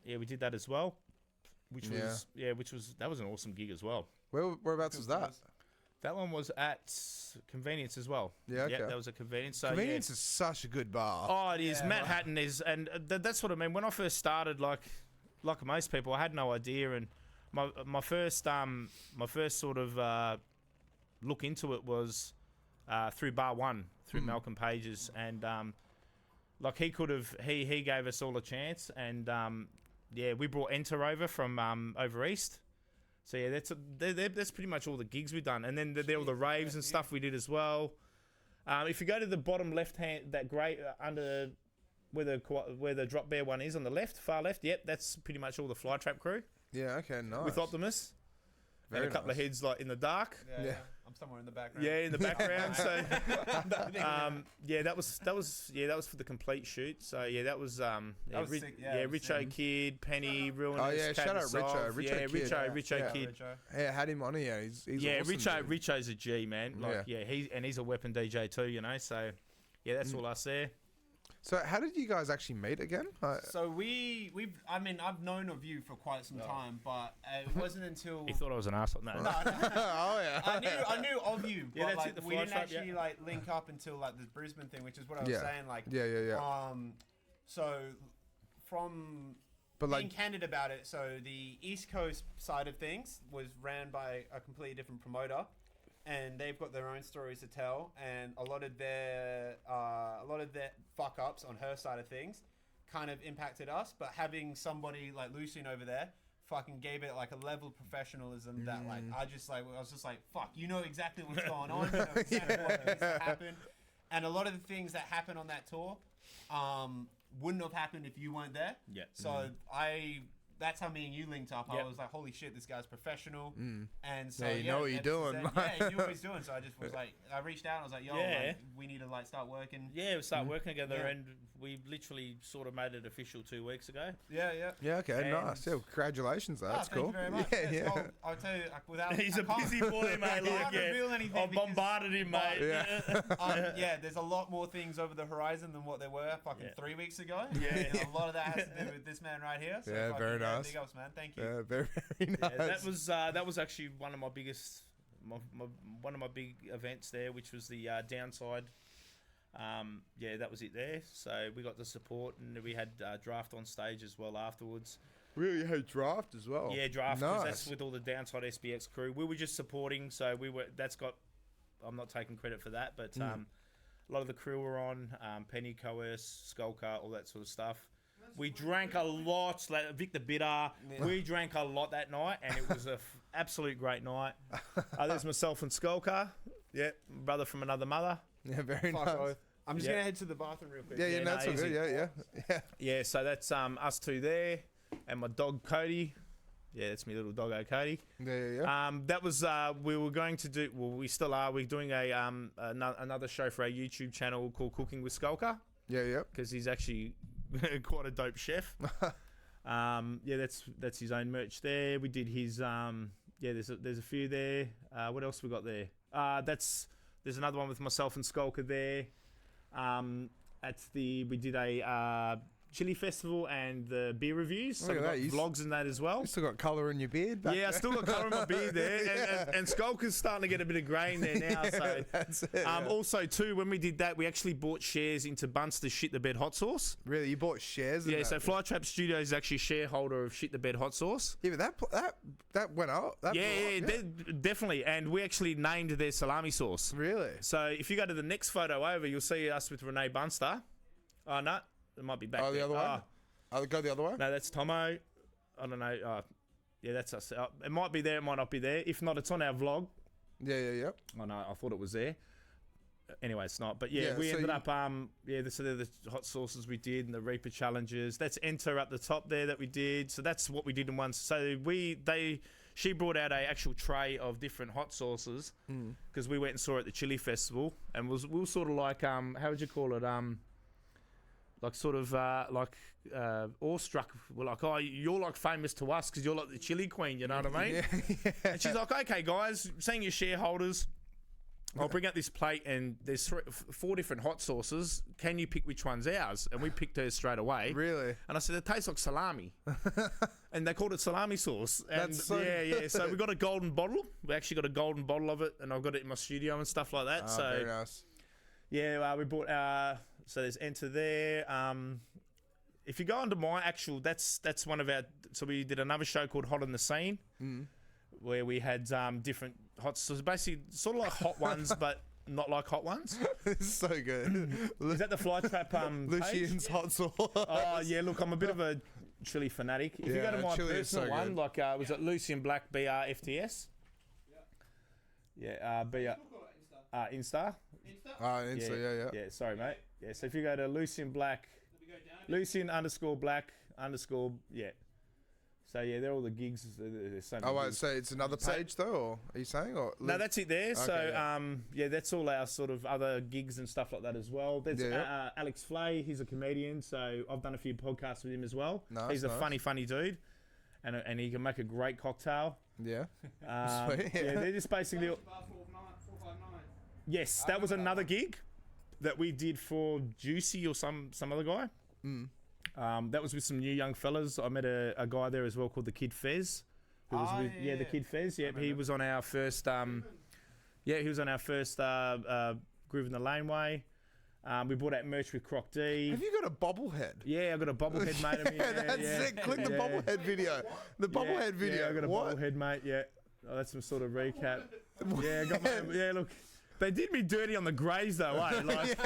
We did that as well, which was an awesome gig as well. Whereabouts was that? That one was at Convenience as well. Yeah, okay. That was a Convenience. So, Convenience is such a good bar. Oh, it is. Matt Hatton is, and that's what I mean. When I first started, like most people, I had no idea, and my first sort of look into it was through Bar One, through Malcolm Pages, and like he gave us all a chance, and we brought Enter over from over east. So yeah, that's pretty much all the gigs we've done, and then there were the raves and stuff we did as well. If you go to the bottom left hand, that grey under where the drop bear one is on the left, far left, that's pretty much all the Flytrap crew. Yeah, okay, nice. With Optimus. And a couple of heads like in the dark. Yeah. I'm somewhere in the background. Yeah, in the background. So, that was for the complete shoot. So that was sick. Richo Kid, Penny, Ruinous. Oh yeah, shout out Richo. Richo Kid. Yeah, had him on here. He's awesome, Richo's a G, man. Like he's a weapon DJ too, you know. So that's all us there. So how did you guys actually meet again? So I've known of you for quite some time, but it wasn't until... He thought I was an arsehole. No. Oh, yeah. I knew of you, but like, we didn't actually like link up until like the Brisbane thing, which is what I was saying. Like, so from being candid about it, so the East Coast side of things was ran by a completely different promoter. And they've got their own stories to tell, and a lot of their fuck ups on her side of things kind of impacted us. But having somebody like Lucien over there fucking gave it like a level of professionalism that like I was just like, fuck, you know exactly what's going on, you know exactly what needs to happen. And a lot of the things that happen on that tour, wouldn't have happened if you weren't there. Yeah. So that's how me and you linked up. I was like, holy shit, this guy's professional. And so you know what you're doing. Yeah, he knew what he's doing. So I just was like, I reached out and I was like, yo, like, we need to like start working. Yeah, we started working together, and we literally sort of made it official 2 weeks ago. Yeah. Yeah, okay, nice. Yeah, congratulations, that's cool. Thank you very much. Yeah. So I'll tell you, like, without He's a busy boy, mate. I can't reveal anything. I bombarded him, mate. Yeah, there's a lot more things over the horizon than what there were fucking 3 weeks ago. Yeah. And a lot of that has to do with this man right here. So Yeah, very nice. Big ups, man. Thank you. Yeah, very, very nice. Yeah, that was actually one of my biggest, one of my big events there, which was the Downside. That was it there. So we got the support, and we had Draft on stage as well afterwards. Really had Draft as well. Yeah, Draft. 'Cause Nice. that's with all the Downside SBX crew. We were just supporting, so we were. I'm not taking credit for that, but a lot of the crew were on. Penny, Coerce, Skulker, all that sort of stuff. We drank a lot, like Vic the Bitter. Yeah. We drank a lot that night, and it was an absolute great night. There's myself and Skulker. Yeah, brother from another mother. Yeah, very nice. Off. I'm just gonna head to the bathroom real quick. Yeah, that's all good. Yeah. Yeah, so that's us two there, and my dog Cody. Yeah, that's my little doggo Cody. Yeah. That was we were going to do. Well, we still are. We're doing another show for our YouTube channel called Cooking with Skulker. Yeah. Because he's actually quite a dope chef. That's his own merch there. We did his there's a few there. What else we got there? There's another one with myself and Skulker there. We did a chili festival and the beer reviews. So we got vlogs and that as well. You still got colour in your beard back there. I still got colour in my beard there. And Skulker's starting to get a bit of grain there now. So that's it. Also, too, when we did that, we actually bought shares into Bunster's Shit the Bed Hot Sauce. Really? You bought shares in that? So Flytrap Studios is actually a shareholder of Shit the Bed Hot Sauce. Yeah, but that went up. Definitely. And we actually named their salami sauce. Really? So if you go to the next photo over, you'll see us with Renee Bunster. Oh, no. It might be back there. The other way? Go the other way? No, that's Tomo. I don't know. That's us. It might be there. It might not be there. If not, it's on our vlog. Yeah. Oh, no. I thought it was there. Anyway, it's not. But, we ended up... so they're the hot sauces we did and the Reaper challenges. That's Enter up the top there that we did. So that's what we did in one. So she brought out a actual tray of different hot sauces because we went and saw her at the Chili Festival. And we were sort of like... how would you call it? Like sort of awestruck. We're like, oh, you're like famous to us because you're like the chili queen, you know what I mean? Yeah. And she's like, okay, guys, seeing your shareholders, I'll bring out this plate and there's 4 different hot sauces. Can you pick which one's ours? And we picked hers straight away. Really? And I said, it tastes like salami. And they called it salami sauce. And that's so good. So we got a golden bottle. We actually got a golden bottle of it, and I've got it in my studio and stuff like that. So very nice. Yeah, we bought so there's Enter there. If you go onto my actual, that's one of our. So we did another show called Hot on the Scene, where we had different hot. So basically, sort of like hot ones, but not like hot ones. This is so good. Is that the Flytrap Lucien's hot sauce? Oh yeah, look, I'm a bit of a chili fanatic. If you go to my personal one, like was it Lucien Black BRFTS? Yeah, Insta. Insta, Yeah, sorry, mate. Yeah, so if you go to Lucien Black, Lucien_Black_, yeah. So yeah, they're all the gigs. There's so many gigs. So it's another page though, or are you saying? Or no, that's it there. Okay, so that's all our sort of other gigs and stuff like that as well. There's Alex Flay. He's a comedian, so I've done a few podcasts with him as well. He's a funny dude, and he can make a great cocktail. Yeah. Sweet. Yeah, they're just basically. Yes, that was another gig that we did for Juicy or some other guy. That was with some new young fellas. I met a guy there as well called the Kid Fez. Who was the Kid Fez. Yeah, he was on our first. He was on our first Groove in the Laneway. We bought out merch with Croc D. Have you got a bobblehead? Yeah, I got a bobblehead, mate. Of me. That's it. Click the bobblehead video. The bobblehead video. Yeah, I got a bobblehead, mate. Yeah, that's some sort of recap. Yeah, look. They did me dirty on the greys though, eh? Like,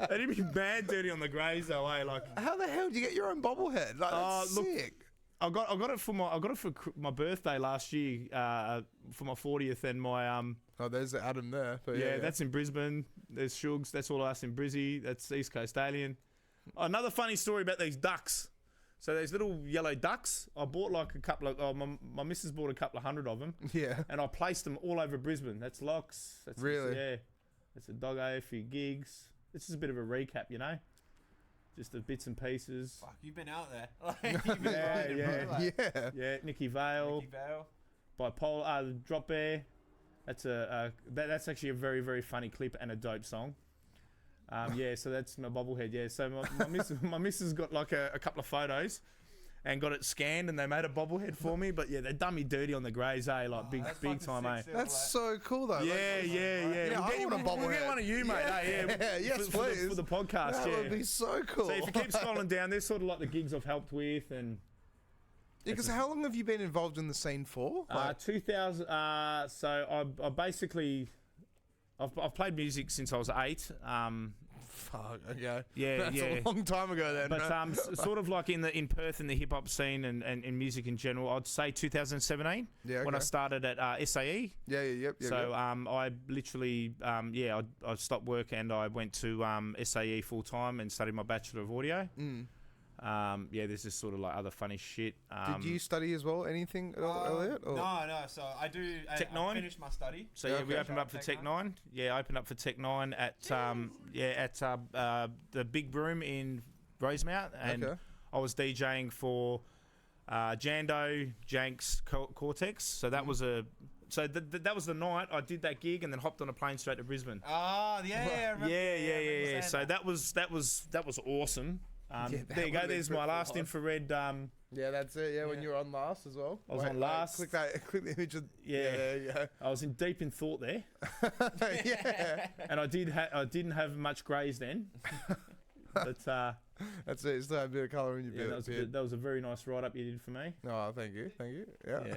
they did me bad dirty on the greys though, eh? Like, how the hell did you get your own bobblehead? Like, that's sick. I got it for my birthday last year, for my 40th, and my Oh, there's Adam there. But that's in Brisbane. There's Shugs. That's all us in Brizzy. That's East Coast Alien. Another funny story about these ducks. So these little yellow ducks, I bought like a couple of. My missus bought a couple of hundred of them. Yeah. And I placed them all over Brisbane. That's locks. That's Really? Yeah. That's a doggo, a few gigs. This is a bit of a recap, you know. Just the bits and pieces. Fuck, you've been out there. You've been riding, bro. Like, Yeah. Nicky Vale. Bipolar, Drop Bear. That's actually a very, very funny clip and a dope song. So that's my bobblehead. Yeah, so my missus got like a couple of photos and got it scanned, and they made a bobblehead for me. But yeah, they done me dirty on the greys, like big time, eh? That's so cool though. Yeah. We'll get one of you, mate. Yes, please. For the podcast. That would be so cool. So if you keep scrolling down, there's sort of like the gigs I've helped with, and because how long have you been involved in the scene for? 2000. So I basically. I've played music since I was 8. Fuck, okay. Yeah, That's a long time ago then. But sort of like in Perth, in the hip hop scene and in music in general, I'd say 2017 when I started at SAE. Yep. So I literally I stopped work and I went to SAE full time and studied my Bachelor of Audio. There's just sort of like other funny shit. Did you study as well? Anything at all, Elliot? Or? No. So I do. Tech I 9? finished my study. So we opened up for Tech 9. Yeah, opened up for Tech 9 at the Big Broom in Rosemount, and I was DJing for Jando, Janks, Cortex. So that was that was the night I did that gig, and then hopped on a plane straight to Brisbane. Oh yeah. Yeah. So that was awesome. There you go. There's my last Infra-Red. Yeah, that's it. Yeah, when you were on last as well. I was on last. Click the image. There you go. I was deep in thought there. Yeah. And I didn't have much greys then. But that's it. Still have a bit of colour in your beard. That was a very nice write up you did for me. Oh, thank you. Yeah.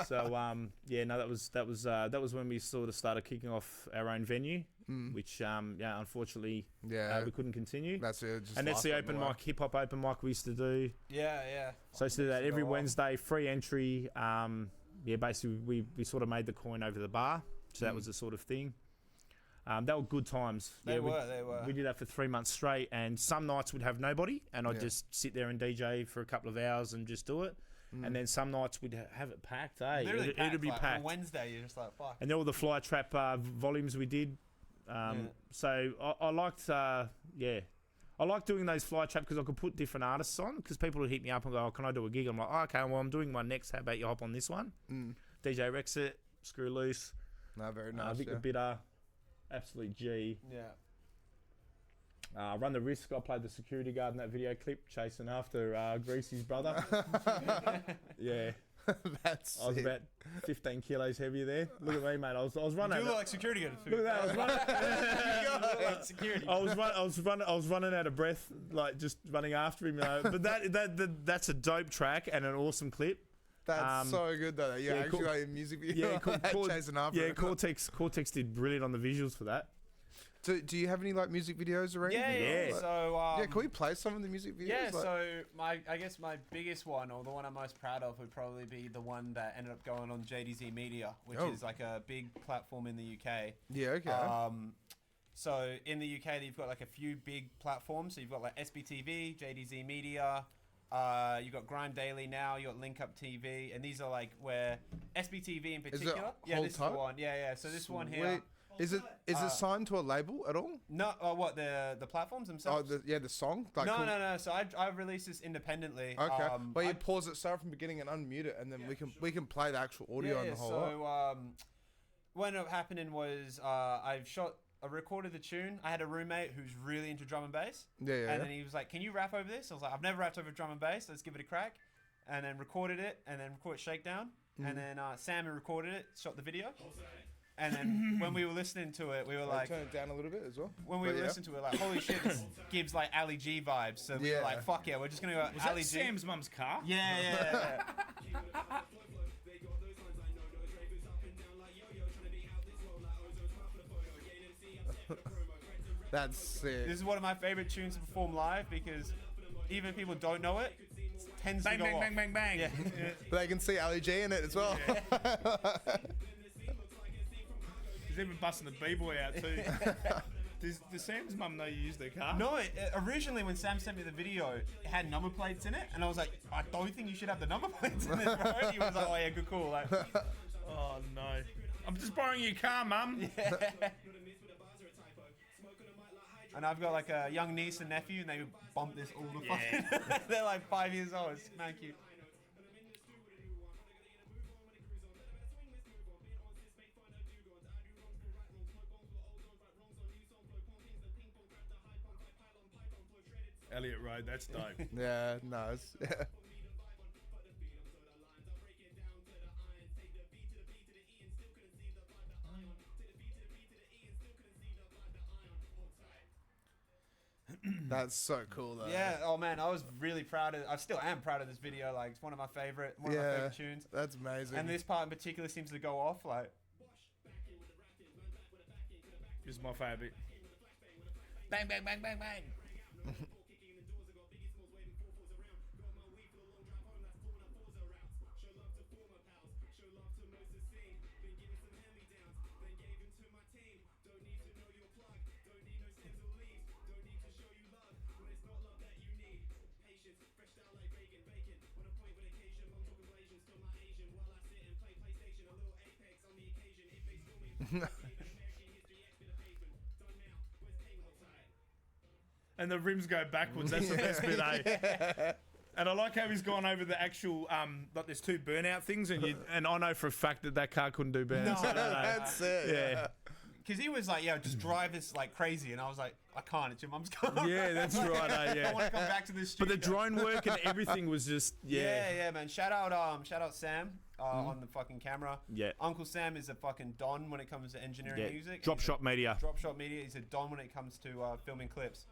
So that was when we sort of started kicking off our own venue, which unfortunately we couldn't continue. That's it. And that's the open mic, hip hop open mic we used to do. Yeah. So I used to do that every Wednesday, free entry. Basically we sort of made the coin over the bar, so that was the sort of thing. They were good times. They were. We did that for 3 months straight, and some nights we'd have nobody, and I'd just sit there and DJ for a couple of hours and just do it. And then some nights we'd have it packed, It'd be packed. On Wednesday, you're just like, fuck. And then all the fly trap volumes we did. So I liked, I like doing those fly trap because I could put different artists on, because people would hit me up and go, oh, can I do a gig? I'm like, oh, okay, well, I'm doing one next. How about you hop on this one? DJ Rexit, Screw Loose. No, very nice. Vic the Bitter, Absolute G. Yeah. Run the Risk. I played the security guard in that video clip, chasing after Greasy's brother. Yeah. I was about 15 kilos heavier there. Look at me, mate. I was running. You look like security guard. Look at that. I was running out of breath, like just running after him. You know? But that's a dope track and an awesome clip. That's so good though. Yeah, actually got a music video. Chasing after. Yeah, Cortex did brilliant on the visuals for that. So, do you have any like music videos or anything? Yeah. So can we play some of the music videos? Yeah. So I guess my biggest one, or the one I'm most proud of, would probably be the one that ended up going on JDZ Media, which is like a big platform in the UK. Yeah. Okay. So in the UK, you've got like a few big platforms. So you've got like SBTV, JDZ Media. You've got Grime Daily now. You got Link Up TV, and these are like where SBTV in particular. This is the one. Yeah. So this one here. Is it signed to a label at all? No. What the platforms themselves? The song. Like no. So I released this independently. Okay. Well, you pause it, start from the beginning, and unmute it, and then we can play the actual audio on the whole. So what ended up happening was I recorded the tune. I had a roommate who's really into drum and bass. Yeah. And then he was like, "Can you rap over this?" I was like, "I've never rapped over drum and bass. Let's give it a crack." And then recorded it, and then recorded Shakedown, and then Sammy recorded it, shot the video. And then when we were listening to it, we were like... Turn it down a little bit as well. When we were listening to it, like, holy shit, this gives like Ali G vibes. So we were like, fuck yeah, we're just going to go Was Ali that G. Sam's mum's car? Yeah. That's sick. This is one of my favorite tunes to perform live because even if people don't know it, it tends to go off. Bang. Yeah. But they can see Ali G in it as well. He's even busting the B-boy out too. Does Sam's mum know you use their car? No, originally when Sam sent me the video, it had number plates in it, and I was like, I don't think you should have the number plates in this, bro. And he was like, oh yeah, good call. Like, oh no, I'm just borrowing your car, mum. Yeah. And I've got like a young niece and nephew, and they bump this all the fucking. They're like 5 years old. It's man cute. Elliot Road, that's dope. Yeah, nice. That's so cool, though. Yeah. Oh man, I was really proud of. I still am proud of this video. Like, it's one of my favorite tunes. That's amazing. And this part in particular seems to go off. Like, This is my favourite. Bang, bang, bang, bang, bang. And the rims go backwards. That's the best bit, eh? And I like how he's gone over the actual, like there's two burnout things, and I know for a fact that car couldn't do burnouts. No, that's it. Yeah. Because he was like, "Yeah, just drive this like crazy," and I was like, "I can't. It's your mum's car." Yeah, that's right. Yeah. I want to come back to this But studio. the drone work and everything was just Yeah, man. Shout out Sam on the fucking camera. Yeah. Uncle Sam is a fucking don when it comes to engineering music. Drop Shot Media. Drop Shot Media. He's a don when it comes to filming clips.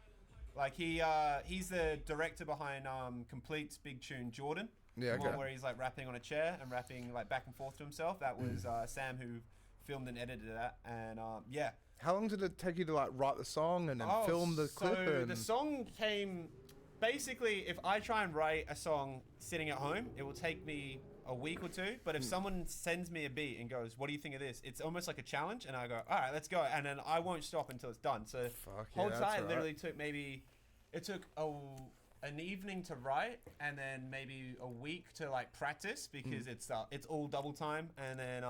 Like he's the director behind Complete's big tune Jordan. Yeah, The okay. one where he's like rapping on a chair and rapping like back and forth to himself. That was Sam who filmed and edited that. And yeah. How long did it take you to like write the song and then film the clip? So the song came basically. If I try and write a song sitting at home, it will take me a week or two. But if someone sends me a beat and goes, "What do you think of this?" It's almost like a challenge, and I go, "All right, let's go," and then I won't stop until it's done. So whole time literally took an evening to write, and then maybe a week to like practice because it's all double time, and then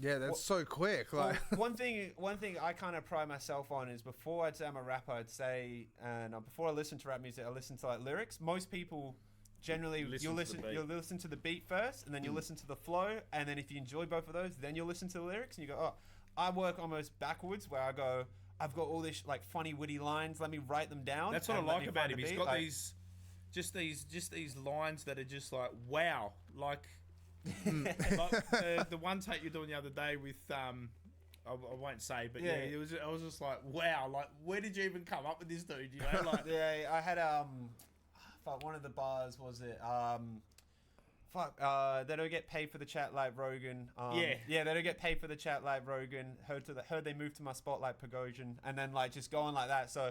yeah, that's so quick. Like one thing I kind of pride myself on is before I'd say I'm a rapper, I'd say, and before I listen to rap music, I listen to like lyrics. Most people generally you'll listen to the beat first, and then you'll listen to the flow, and then if you enjoy both of those, then you'll listen to the lyrics, and you go, oh, I work almost backwards where I go, I've got all this like funny witty lines, let me write them down. That's what I like about him. He's got these lines that are just like wow, like the one take you're doing the other day with I won't say, but yeah, I was just like wow, like where did you even come up with this, dude? You know, like yeah, I had one of the bars was it they don't get paid for the chat like Rogan. They don't get paid for the chat like Rogan. Heard they moved to my spot like Pagosian, and then like just going like that. So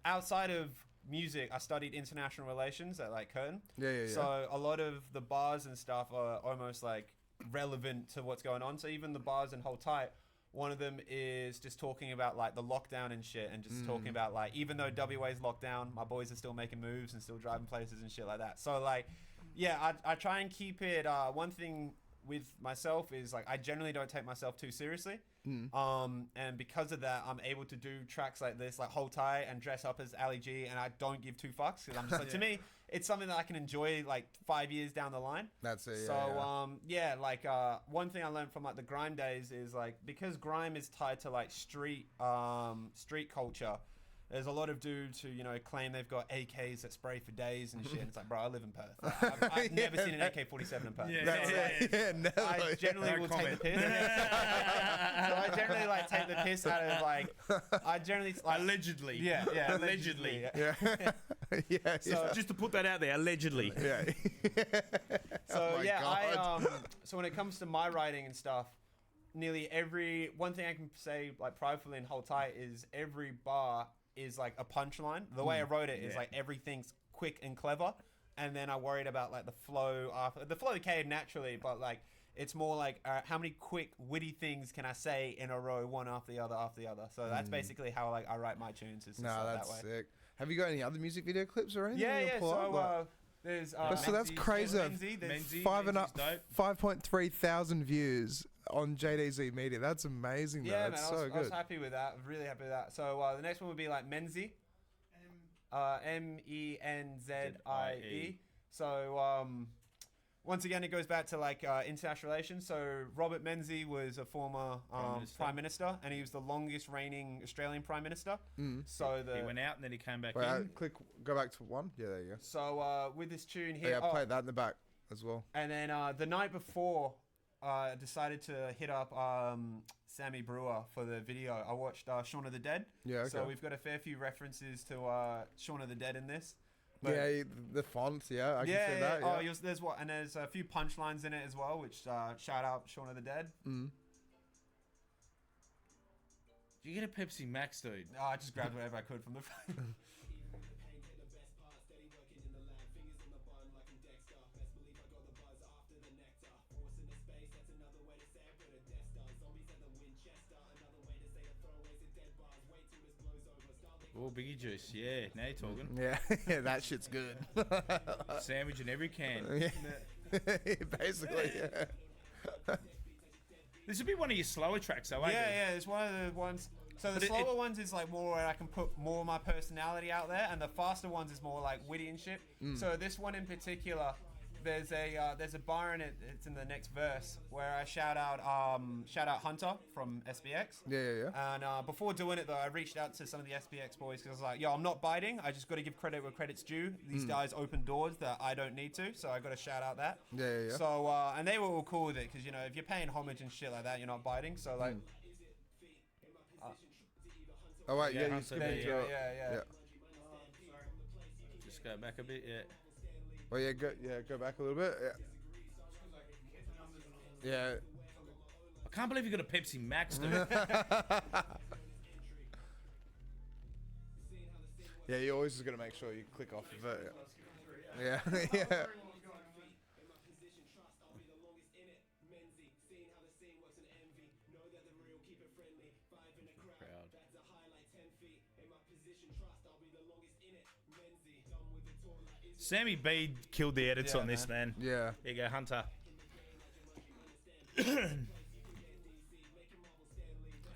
outside of music, I studied international relations at like Curtin. So a lot of the bars and stuff are almost like relevant to what's going on. So even the bars in Hold Tight, one of them is just talking about like the lockdown and shit, and just talking about like even though WA's locked down, my boys are still making moves and still driving places and shit like that. So like, yeah, I try and keep it. One thing with myself is like I generally don't take myself too seriously. And because of that, I'm able to do tracks like this, like Hold Tight, and dress up as Ali G, and I don't give two fucks because I'm just like to me, it's something that I can enjoy like 5 years down the line. That's it. Like one thing I learned from like the grime days is like because grime is tied to like street culture. There's a lot of dudes who, you know, claim they've got AKs that spray for days and shit. And it's like, bro, I live in Perth. I've never seen an AK-47 in Perth. I generally will take the piss. So I generally like take the piss out of like, I generally like, allegedly. Yeah, allegedly. Yeah. So just to put that out there, allegedly. Yeah. So so when it comes to my writing and stuff, nearly one thing I can say like pridefully and Hold Tight is every bar is like a punchline. The way I wrote it is like everything's quick and clever, and then I worried about like the flow came naturally, but like It's more like how many quick witty things can I say in a row, one after the other after the other. So that's basically how like I write my tunes. It's that's that way. sick. Have you got any other music video clips or anything? Yeah. So there's so that's crazy. Menzie, 5.3 thousand views on JDZ Media. That's amazing. Yeah, that's man, so good. I was happy with that. Really happy with that. So the next one would be like Menzie. Menzie. So once again, it goes back to like international relations. So Robert Menzie was a former Prime Minister, and he was the longest reigning Australian Prime Minister. So he went out and then he came back Wait, in. Go back to one. Yeah, there you go. So with this tune here, yeah, I played that in the back as well. And then the night before, I decided to hit up Sammy Brewer for the video. I watched Shaun of the Dead. Yeah, okay. So we've got a fair few references to Shaun of the Dead in this. But yeah, the fonts, I can see that. Yeah. Oh, there's a few punchlines in it as well, which shout out Shaun of the Dead. Did you get a Pepsi Max, dude? Oh, I just grabbed whatever I could from the front. Oh, Biggie Juice, yeah. Now you're talking. Yeah, that shit's good. Sandwich in every can. Yeah. Basically, yeah. This would be one of your slower tracks, though, Yeah, it's one of the ones. So the slower ones is like more where I can put more of my personality out there, and the faster ones is more like witty and shit. So this one in particular, there's a bar in it. It's in the next verse where I shout out Hunter from SBX. Yeah. And before doing it though, I reached out to some of the SBX boys because I was like, "Yo, I'm not biting. I just got to give credit where credit's due. These guys open doors that I don't need to, so I got to shout out that." Yeah. So and they were all cool with it because if you're paying homage and shit like that, you're not biting. So like. Oh wait, yeah, you skipped into it. Yeah. Just go back a bit, yeah. Well, go back a little bit. Yeah. I can't believe you got a Pepsi Max, dude. Yeah, you always just got to make sure you click off of it. Yeah. Sammy B killed the edits on this, man. Yeah. There you go, Hunter.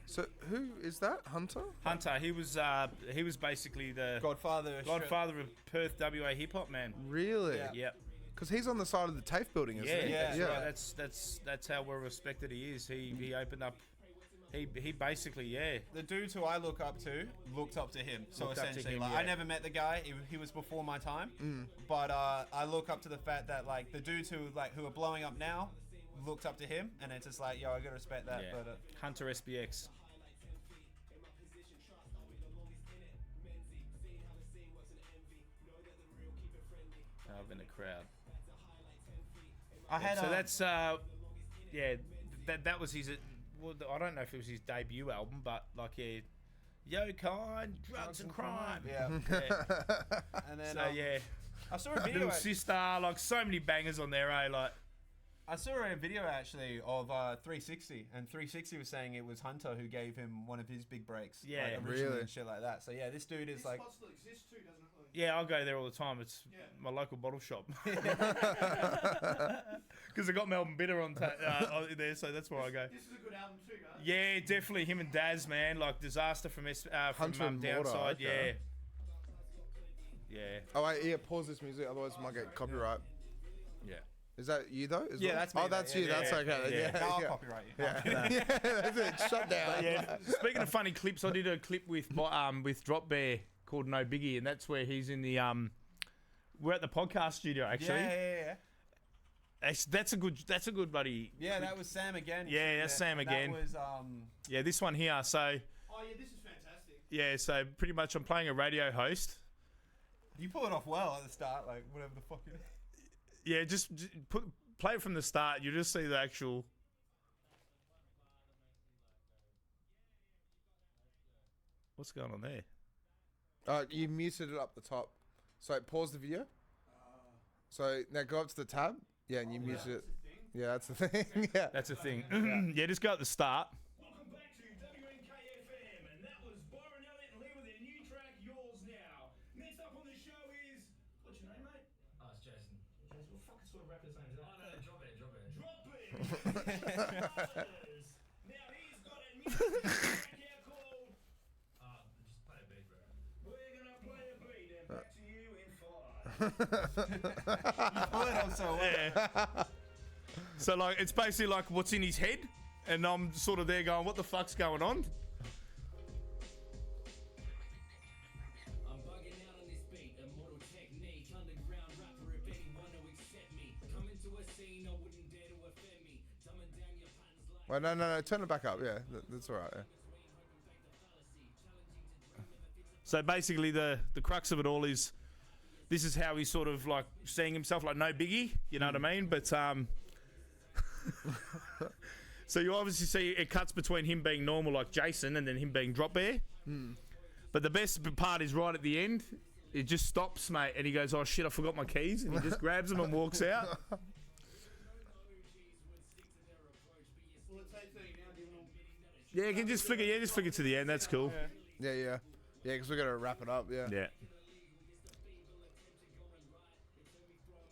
So who is that? Hunter? Hunter, he was basically the Godfather of Perth WA hip hop, man. Really? Yeah. Yep. Because he's on the side of the TAFE building, isn't he? Yeah, that's how well respected he is. He opened up. He basically, The dudes who I looked up to him. So Looked up to essentially, him, like, yeah. I never met the guy. He was before my time. But I look up to the fact that like the dudes who are blowing up now looked up to him, and it's just like, yo, I gotta respect that. Yeah. But Hunter SBX. Up in the crowd. I had so that's that was his. Well, I don't know if it was his debut album, but like Yo Kind, Drugs and Crime. Yeah. And then So I saw a video. Little Sister, like so many bangers on there, like. I saw a video actually of 360, and 360 was saying it was Hunter who gave him one of his big breaks. Yeah, like, originally really? and shit like that. So yeah, this dude is This like. spot still exists too, doesn't it? Yeah, I'll go there all the time. It's my local bottle shop. Because I got Melbourne Bitter on there, so that's where I go. This is a good album too, guys. Yeah, definitely him and Daz, man. Like Disaster from Hunter and Mortar, Downside. okay. Yeah. Oh wait, pause this music, otherwise we might get copyright. Yeah. Is that you though? Yeah, that's me. Oh, that's you. That's okay. No, I'll copyright you. Yeah, that's it. Shut down. Yeah. Speaking of funny clips, I did a clip with Drop Bear called No Biggie, and that's where he's in the we're at the podcast studio actually. Yeah. That's a good buddy. Yeah, that was Sam again. Yeah, that's Sam again. That was Yeah, this one here. So Oh yeah, this is fantastic. yeah, so pretty much I'm playing a radio host. you pull it off well at the start, like whatever the fuck it is. Yeah, just play it from the start. You just see the actual. What's going on there? You muted it up the top. So pause the video. So now go up to the tab. Yeah, and you muted it. Yeah, that's the thing. Yeah. That's the thing. Yeah, just go at the start. Welcome back to WNKFM, and that was Byron, Elliot, and Lee with their new track, Yours Now. Next up on the show is, what's your name, mate? It's Jason. Jason, what fucking sort of rapper's name is that? Oh, no, drop it. Drop it! Now he's got a new track here called, Just play a beat, bro. We're Gonna Play a Beat, and back to you in 5. So like, it's basically like what's in his head, and I'm sort of there going, what the fuck's going on? I'm bugging out on this beat, immortal technique, underground rapper, if anyone will accept me. Come into a scene, I wouldn't dare to offend me. Dumbing down your patterns like Well, no, turn it back up. Yeah, that's all right. Yeah. So basically, the crux of it all is, this is how he's sort of like seeing himself, like no biggie, you know what I mean? But so you obviously see it cuts between him being normal like Jason and then him being Drop Bear. But the best part is right at the end. It just stops, mate, and he goes, "Oh shit, I forgot my keys," and he just grabs them and walks out. Well, it's 8:30 now. Do you want Yeah, you can just flick it. Yeah, just flick it to the end. That's cool. Yeah, because we got to wrap it up. Yeah. Yeah.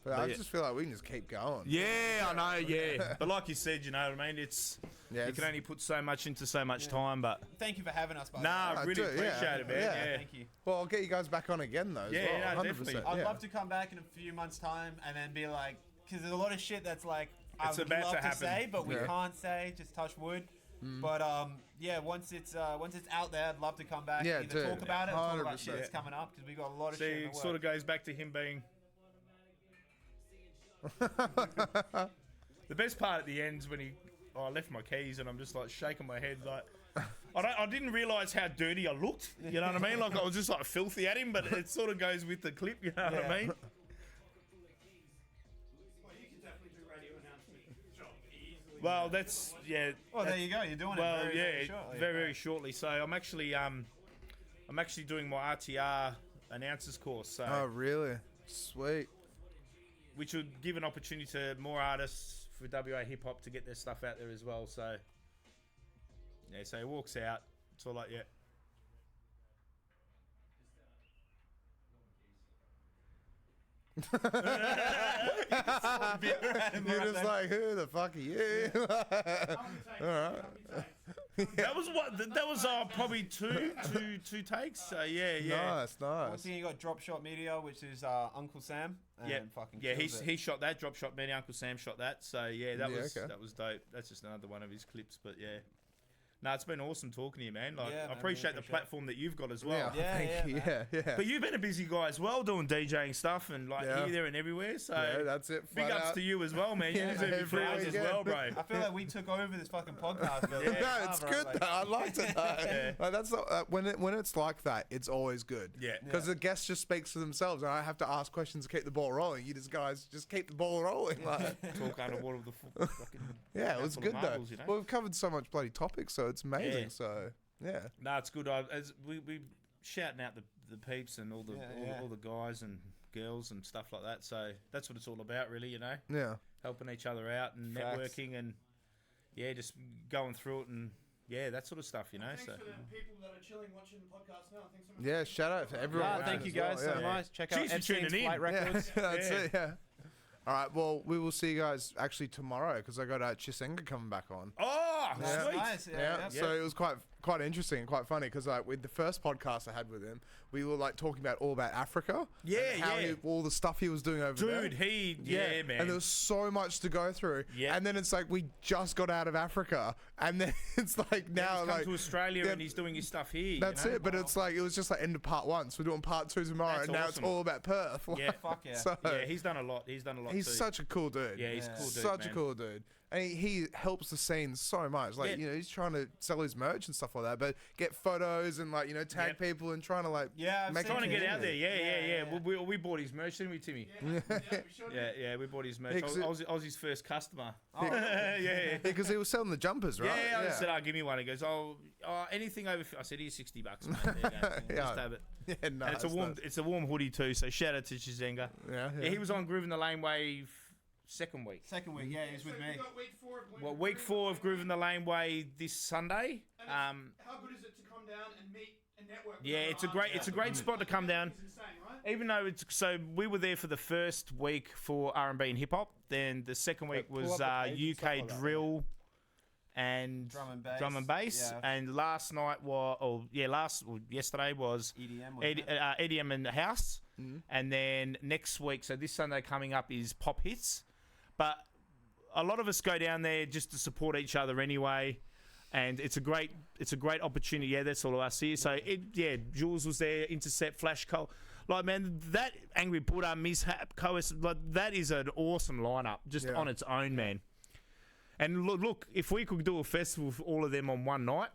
But I yeah. just feel like we can just keep going. Yeah, I know. Yeah, but like you said, you know what I mean. It's you can only put so much into so much time, but Thank you for having us, by the nah, way. I really do, yeah. appreciate it, man. Yeah. Yeah. Thank you. Well, I'll get you guys back on again though. as Yeah, well, no, 100%. definitely. I'd yeah. love to come back in a few months' time and then be like, because there's a lot of shit that's like I It's would about love to to happen. say, but we Yeah. can't say. Just touch wood. But yeah, once it's out there, I'd love to come back. Yeah, and either dude, talk about it or talk about shit 100%. that's coming up because we got a lot of shit See, in the it works. sort of goes back to him being. The best part at the end is when I left my keys and I'm just like shaking my head like. I didn't realise how dirty I looked. You know what I mean? Like I was just like filthy at him, but it sort of goes with the clip. You know what I mean? Well, you could definitely do radio announcement job easily. Well, that's yeah. Well, there you go. You're doing Well, it very, yeah, very shortly. very shortly. So I'm actually doing my RTR announcers course. So Oh, really? Sweet. which would give an opportunity to more artists for WA hip hop to get their stuff out there as well. So yeah, so he walks out. It's all like yeah. You're just like, who the fuck are you? Alright. That was what. That was probably two takes. So yeah. Nice, One nice. thing you got Drop Shot Media, which is Uncle Sam. And Yeah, fucking yeah. kills it. He shot that. Drop Shot Media. Uncle Sam shot that. So yeah, that Yeah, was okay. that was dope. That's just another one of his clips. But yeah. No, it's been awesome talking to you, man. Like, Yeah, I man, appreciate really the platform that you've got as well. Yeah, thank yeah, you. man. Yeah. But you've been a busy guy as well, doing DJing stuff and like Yeah. here, there, and everywhere. So Yeah, that's it. big flat ups out. to you as well, man. You Yeah, deserve your every flowers as weekend. well, bro. I feel like we took over this fucking podcast. But No, it's good though. I liked it though. Like, that's not, when it's like that, it's always good. Yeah. Because the guest just speaks for themselves, and I have to ask questions to keep the ball rolling. You guys just keep the ball rolling. Like, Talk underwater with the fucking. yeah, it was handful of good though. marbles, you know? Well, we've covered so much bloody topics, so it's amazing. Yeah. So yeah. No, it's good. As we shouting out the peeps and all the all the guys and girls and stuff like that. So that's what it's all about, really. You know, Yeah. helping each other out and Facts. networking and yeah, just going through it and yeah, that sort of stuff. You know, Thanks so. for the people that are chilling watching the podcast now. Thanks so much. Yeah, shout out to everyone. Ah, watching thank as you guys well, so yeah. much. Check Cheers out for tuning Epstein's in. Flight Records. Yeah, that's Yeah. it. Yeah. All right. Well, we will see you guys actually tomorrow because I got Chisenga coming back on. Oh, Yeah. sweet. Nice. Yeah, Yeah. so it was quite interesting and quite funny because like with the first podcast I had with him, we were like talking about all about Africa. Yeah, and how yeah. all the stuff he was doing over there. Dude, yeah, man. And there was so much to go through. Yeah. And then it's like we just got out of Africa, and then it's like now He's come like to Australia yeah, and he's doing his stuff here. that's you know? it. But it's like it was just like end of part one, so we're doing part two tomorrow, That's and now it's awesome. all about Perth. Yeah. Fuck yeah. So Yeah, he's done a lot. He's done a lot he's too. such a cool dude. Yeah, he's a Yeah. cool dude, Such man. a cool dude. And he helps the scene so much. Like, Yeah. you know, he's trying to sell his merch and stuff like that, but get photos and, like, you know, tag Yep. people and trying to, like, Yeah, I've make seen Trying to it get out there, community. yeah. We bought his merch, didn't we, Timmy? Yeah, we sure did. Yeah, we bought his merch. Yeah, 'cause I was his first customer. Oh. yeah. Because he was selling the jumpers, right? Yeah, I said, give me one. He goes, anything over. I said, here's $60, mate. There you go. Yeah. Just have it. Yeah, no, And it's a warm hoodie too. So shout out to Chizenga. Yeah, Yeah, he was on Grooving the Laneway second week. Second week, yeah, he's with So me. we've got week 4 of Well, week 4 of Groove in the Laneway this Sunday. And how good is it to come down and meet and network? Yeah, it's a great spot to come down. It's insane, right? Even though we were there for the first week for R&B and hip hop. Then the second week pull was up the page and stuff UK like that, drill and Drum and bass. Yeah. And last night yesterday was EDM and house. And then next week, so this Sunday coming up is pop hits. But a lot of us go down there just to support each other anyway. And it's a great opportunity. Yeah, that's all of us here. So Jules was there, Intercept, Flash Cole. Like, man, that Angry Buddha, Mishap, Coas, like, that is an awesome lineup just on its own, man. And look, if we could do a festival for all of them on one night,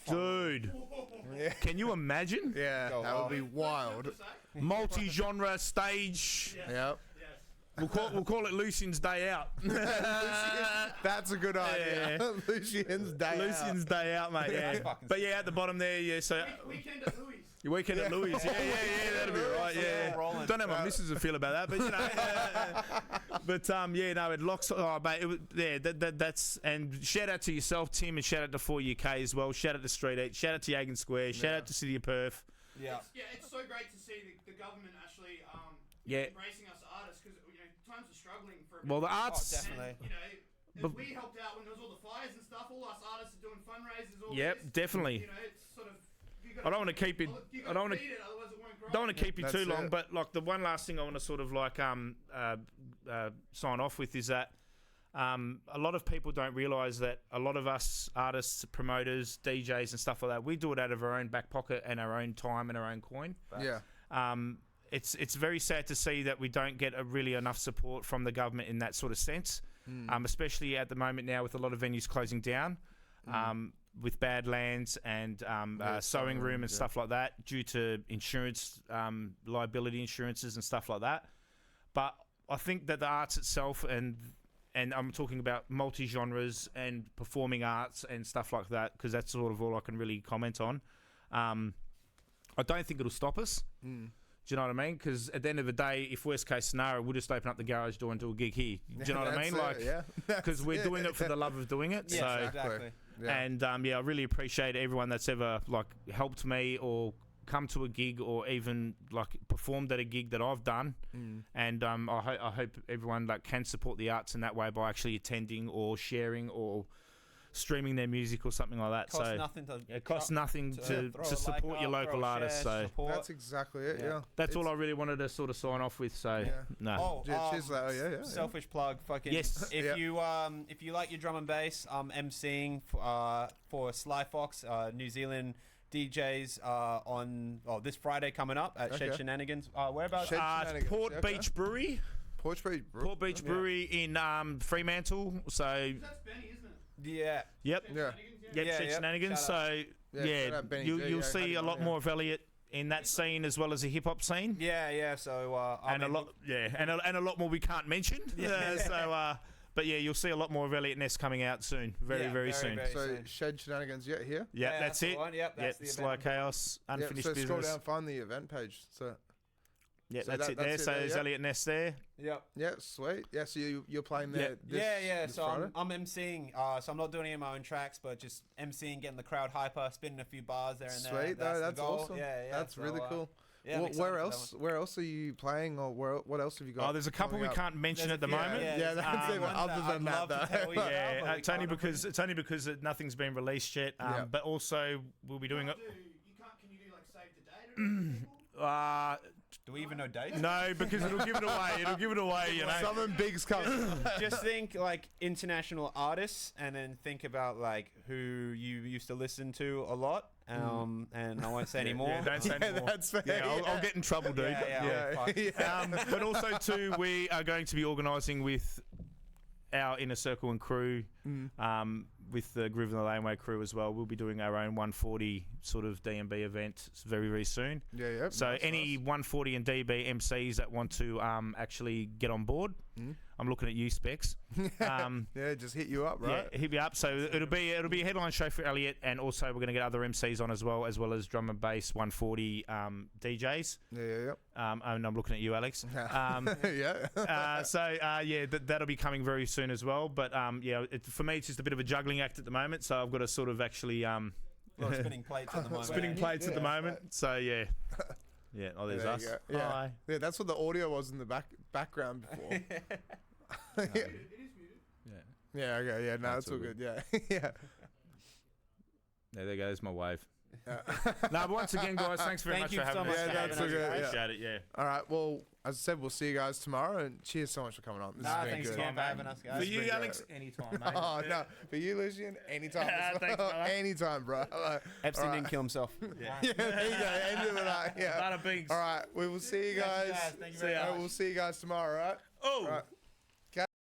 dude, can you imagine? Yeah, that would be wild. Multi-genre stage. Yep. We'll call it Lucien's Day Out. That's a good idea. Lucien's Day Out. Mate. Yeah. But yeah, at the bottom there, yeah. So Weekend at Louis. your weekend at Louis. Yeah, that'll be right. Yeah. Don't know how my missus would feel about that, but you know. It locks. Oh, mate, that's and shout out to yourself, Tim, and shout out to 4UK as well. Shout out to Street Eat. Shout out to Yagan Square. Shout out to City of Perth. It's so great to see the government actually embracing us artists because times are struggling for. Well, the arts. Definitely. And, we helped out when there was all the fires and stuff. All us artists are doing fundraisers. All Yep, this. definitely. It's sort of. I don't want to keep it. I don't want to. Otherwise it won't grow. Don't want to keep you too That's long, it. but like the one last thing I want to sort of like sign off with is that a lot of people don't realise that a lot of us artists, promoters, DJs, and stuff like that, we do it out of our own back pocket and our own time and our own coin. Yeah. It's very sad to see that we don't get really enough support from the government in that sort of sense, especially at the moment now with a lot of venues closing down. With Badlands and Sewing Room and stuff like that due to insurance, liability insurances and stuff like that. But I think that the arts itself, and I'm talking about multi-genres and performing arts and stuff like that, because that's sort of all I can really comment on. I don't think it'll stop us. Do you know what I mean? Because at the end of the day, if worst case scenario, we'll just open up the garage door and do a gig here. Do you know what I mean? Because we're doing it for the love of doing it. Yes, so exactly. Yeah. And I really appreciate everyone that's ever like helped me or come to a gig or even like performed at a gig that I've done. And I hope everyone like can support the arts in that way by actually attending or sharing or streaming their music or something like that. It costs nothing to support your local artists. So that's exactly it. Yeah. That's all I really wanted to sort of sign off with. So no. Selfish plug. Fucking yes. If you like your drum and bass, I'm emceeing for Sly Fox, New Zealand DJs on this Friday coming up at Shed Shenanigans. Whereabouts? Port Beach Brewery. Port Beach Brewery in Fremantle. So That's Benny, isn't it? Yeah. Yep. Shed Shenanigans. So you'll see a lot more of Elliot in that scene as well as the hip hop scene. Yeah. So and a lot more we can't mention. But yeah, you'll see a lot more of Elliot Ness coming out soon, very soon. So Shed Shenanigans, here. Yeah, that's it. Yep, that's the Sly Chaos, Unfinished so Business. scroll down, find the event page. So yeah, that's it there. So there's Elliot Ness there. Yep. Yeah, sweet. Yeah, so you're playing there. This So Friday? I'm emceeing. So I'm not doing any of my own tracks, but just emceeing, getting the crowd hyper, spinning a few bars there and there. Sweet, that's awesome. Yeah. That's really cool. Yeah, where else are you playing, or what else have you got? Oh, there's a couple we can't mention at the moment. That's it. Other than that, it's only because nothing's been released yet. But also we'll be doing it. Can you do like save the date? Do we even know dates? No, because it'll give it away. You know, something big's coming. Just think like international artists, and then think about like who you used to listen to a lot. And I won't say any more. Don't say any more. That's fair. I'll get in trouble, dude. But also too, we are going to be organising with our Inner Circle and crew, with the Groove in the Laneway crew as well. We'll be doing our own 140 sort of D&B event very soon. Yeah. So any 140 and DB MCs that want to actually get on board, I'm looking at you, Specs. Yeah, just hit you up, right? Yeah, hit me up. So it'll be a headline show for Elliot, and also we're going to get other MCs on as well as drum and bass 140 DJs. Yeah. And I'm looking at you, Alex. Yeah. That'll be coming very soon as well. But for me, it's just a bit of a juggling act at the moment. So I've got to sort of actually spinning plates at the moment. Spinning plates at the moment. So yeah. Yeah, there's us. Yeah. Hi. Yeah, that's what the audio was in the background before. It is muted. Yeah, okay, yeah, no, it's all good. Yeah. Yeah. There goes my wave. No, but once again, guys, thanks very much for having us. Yeah, that's all good. Appreciate it, yeah. All right, well, as I said, we'll see you guys tomorrow, and cheers so much for coming on. This has been thanks good. again for having us, guys. For you, Alex, anytime, mate. Oh, no, for you, Lucien, anytime. Thanks, brother. Anytime, bro. Epstein didn't kill himself. Yeah, there you go. End of the night. Yeah. Bada bings. All right, we will see you guys. Thank you very much. We'll see you guys tomorrow, all right? Oh! All right.